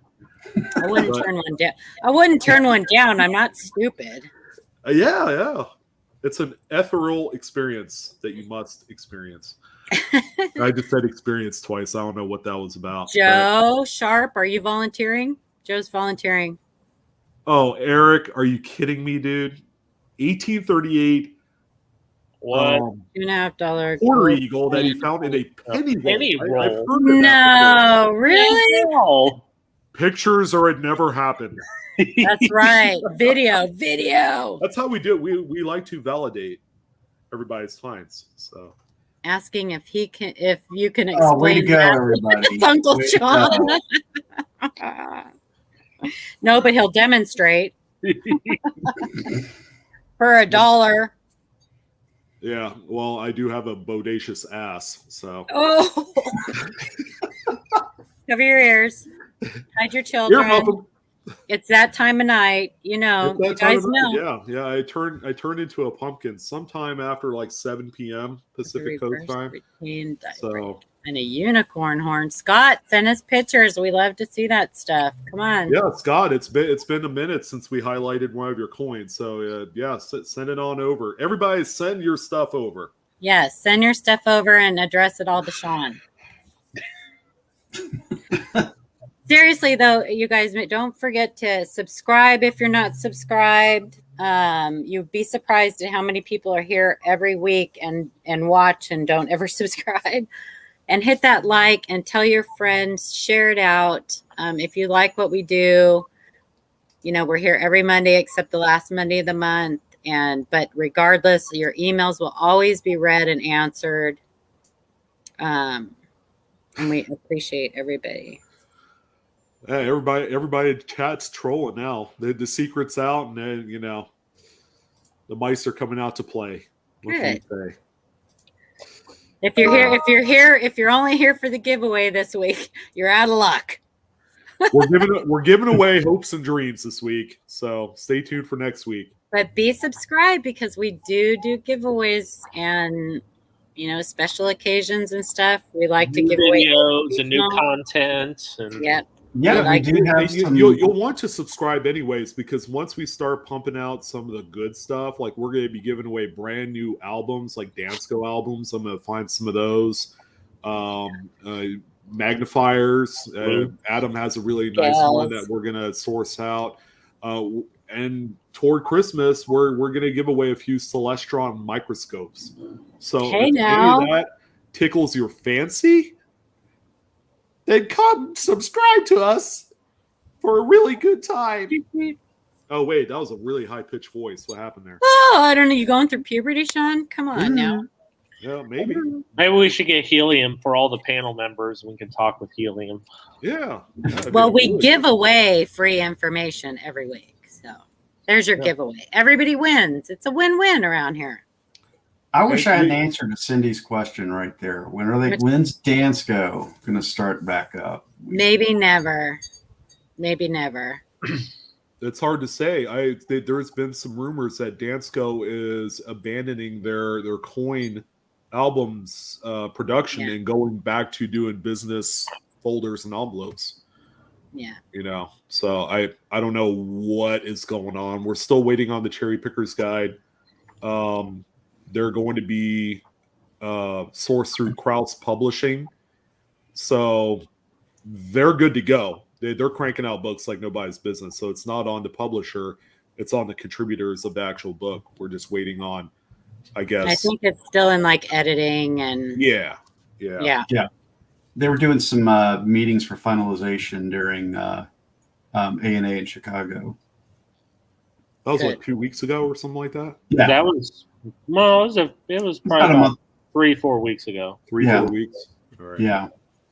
Speaker 2: I wouldn't turn one down. I wouldn't turn one down. I'm not stupid.
Speaker 1: Yeah. It's an ethereal experience that you must experience. I just said experience twice. I don't know what that was about.
Speaker 2: Joe Sharp, are you volunteering? Joe's volunteering.
Speaker 1: Oh, Eric, are you kidding me, dude? 1838.
Speaker 4: What?
Speaker 2: $2.50
Speaker 1: quarter eagle that he found in a penny roll.
Speaker 2: No, really?
Speaker 4: No.
Speaker 1: Pictures or it never happened.
Speaker 2: That's right. Video.
Speaker 1: That's how we do it. We like to validate everybody's finds. So
Speaker 2: asking if you can explain
Speaker 3: way to go,
Speaker 2: that.
Speaker 3: everybody.
Speaker 2: Uncle
Speaker 3: Way
Speaker 2: John. No, but he'll demonstrate for $1.
Speaker 1: Yeah, well, I do have a bodacious ass, so.
Speaker 2: Oh, cover your ears, hide your
Speaker 1: You're
Speaker 2: children.
Speaker 1: welcome.
Speaker 2: It's that time of night, you know.
Speaker 1: It's that
Speaker 2: You
Speaker 1: time
Speaker 2: guys
Speaker 1: of night,
Speaker 2: know.
Speaker 1: yeah. I turned into a pumpkin sometime after like 7 p.m. Pacific Coast time. So
Speaker 2: and a unicorn horn. Scott, send us pictures. We love to see that stuff. Come on.
Speaker 1: yeah, Scott, it's been a minute since we highlighted one of your coins. So yeah, send it on over. Everybody, send your stuff over.
Speaker 2: Yes, send your stuff over and address it all to Sean. Seriously, though, you guys, don't forget to subscribe if you're not subscribed. You'd be surprised at how many people are here every week and watch and don't ever subscribe. And hit that like and tell your friends, share it out. If you like what we do, you know, we're here every Monday except the last Monday of the month. But regardless, your emails will always be read and answered. And we appreciate everybody.
Speaker 1: Yeah, everybody in chat's trolling now. The secret's out, and then the mice are coming out to play. What can you say?
Speaker 2: If you're only here for the giveaway this week, you're out of luck.
Speaker 1: We're giving away hopes and dreams this week, so stay tuned for next week.
Speaker 2: But be subscribed because we do giveaways and special occasions and stuff. We like to give away
Speaker 4: videos and new content. And
Speaker 3: Yeah, we do have some.
Speaker 1: You'll want to subscribe anyways, because once we start pumping out some of the good stuff, like we're going to be giving away brand new albums, like Dansko albums. I'm going to find some of those. Magnifiers. Adam has a really nice one that we're going to source out. And toward Christmas, we're going to give away a few Celestron microscopes. So if any of that tickles your fancy, then come subscribe to us for a really good time. Oh, wait, that was a really high-pitched voice. What happened there?
Speaker 2: Oh, I don't know. You going through puberty, Sean? Come on now.
Speaker 1: Yeah, maybe.
Speaker 4: Maybe we should get helium for all the panel members. We can talk with helium.
Speaker 1: Yeah.
Speaker 2: Well, we give away free information every week. So there's your giveaway. Everybody wins. It's a win-win around here.
Speaker 3: I wish I had an answer to Cindy's question right there. When's Dansko going to start back up?
Speaker 2: Maybe never. Maybe never.
Speaker 1: It's hard to say. There's been some rumors that Dansko is abandoning their coin albums production and going back to doing business folders and envelopes.
Speaker 2: Yeah.
Speaker 1: So I don't know what is going on. We're still waiting on the Cherrypicker's guide. They're going to be sourced through Krauss Publishing. So they're good to go. They're cranking out books like nobody's business. So it's not on the publisher. It's on the contributors of the actual book. We're just waiting on, I guess.
Speaker 2: I think it's still in like editing and.
Speaker 1: Yeah.
Speaker 3: They were doing some meetings for finalization during A&A in Chicago.
Speaker 1: That was like 2 weeks ago or something like that.
Speaker 3: Yeah,
Speaker 4: that was it was probably about 3-4 weeks ago.
Speaker 1: 3-4 weeks. All right.
Speaker 3: Yeah,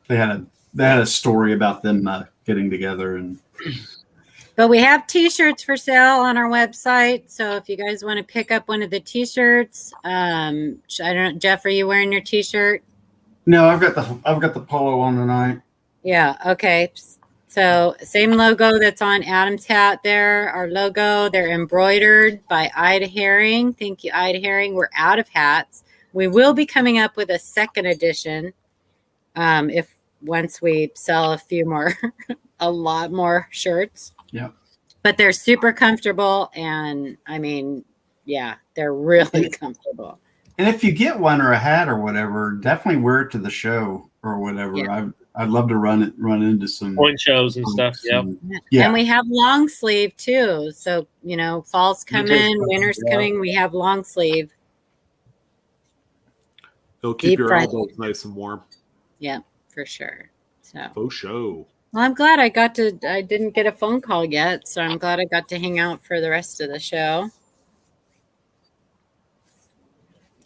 Speaker 3: they had a story about them getting together and.
Speaker 2: But we have T-shirts for sale on our website, so if you guys want to pick up one of the T-shirts, I don't know, Jeff, are you wearing your T-shirt?
Speaker 3: No, I've got the polo on tonight.
Speaker 2: Yeah. Okay. So same logo that's on Adam's hat there. Our logo, they're embroidered by Ida Herring. Thank you, Ida Herring. We're out of hats. We will be coming up with a second edition if once we sell a lot more shirts.
Speaker 3: Yeah.
Speaker 2: But they're super comfortable, and I mean, yeah, they're really comfortable.
Speaker 3: And if you get one or a hat or whatever, definitely wear it to the show or whatever. Yeah. I'd love to run into some
Speaker 4: point shows and stuff. Yeah.
Speaker 2: And we have long sleeve too. So, fall's coming, winter's coming. We have long sleeve.
Speaker 1: It'll keep your elbows nice and warm.
Speaker 2: Yeah, for sure. So.
Speaker 1: Oh, show.
Speaker 2: Well, I'm glad I didn't get a phone call yet. So I'm glad I got to hang out for the rest of the show.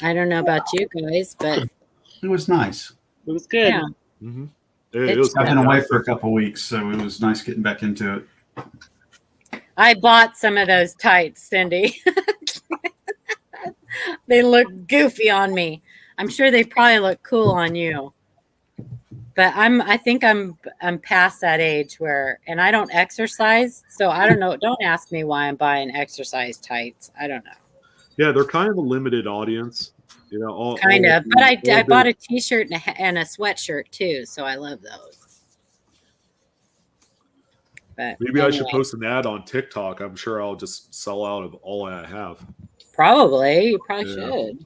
Speaker 2: I don't know about you guys, but
Speaker 3: it was nice.
Speaker 4: It was good.
Speaker 2: Yeah.
Speaker 1: Mm-hmm.
Speaker 3: I've been away for a couple of weeks, so it was nice getting back into it.
Speaker 2: I bought some of those tights, Cindy. They look goofy on me. I'm sure they probably look cool on you. But I think I'm past that age where, and I don't exercise, so I don't know. Don't ask me why I'm buying exercise tights. I don't know.
Speaker 1: Yeah, they're kind of a limited audience, you know.
Speaker 2: Kind of, but I bought a T-shirt and a sweatshirt too, so I love those. But
Speaker 1: maybe I should post an ad on TikTok. I'm sure I'll just sell out of all I have.
Speaker 2: Probably, you probably should.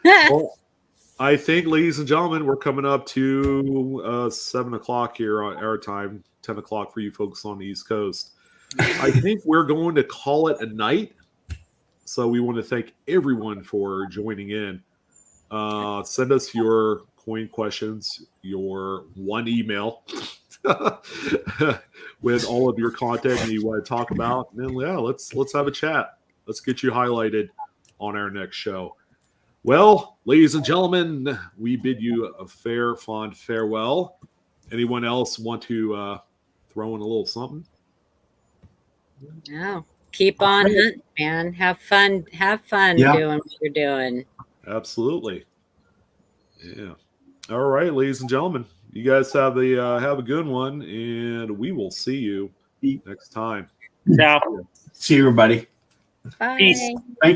Speaker 1: Well, I think, ladies and gentlemen, we're coming up to 7 o'clock here on our time, 10 o'clock for you folks on the East Coast. I think we're going to call it a night. So we want to thank everyone for joining in. Send us your coin questions, your one email with all of your content you want to talk about. And then, yeah, let's have a chat. Let's get you highlighted on our next show. Well, ladies and gentlemen, we bid you a fair, fond farewell. Anyone else want to throw in a little something?
Speaker 2: No. Keep on hunting, man. Have fun doing what you're doing.
Speaker 1: Absolutely. Yeah. All right, ladies and gentlemen. You guys have a good one, and we will see you next time.
Speaker 4: Ciao.
Speaker 3: See you, everybody.
Speaker 2: Bye.
Speaker 4: Peace.
Speaker 3: Thank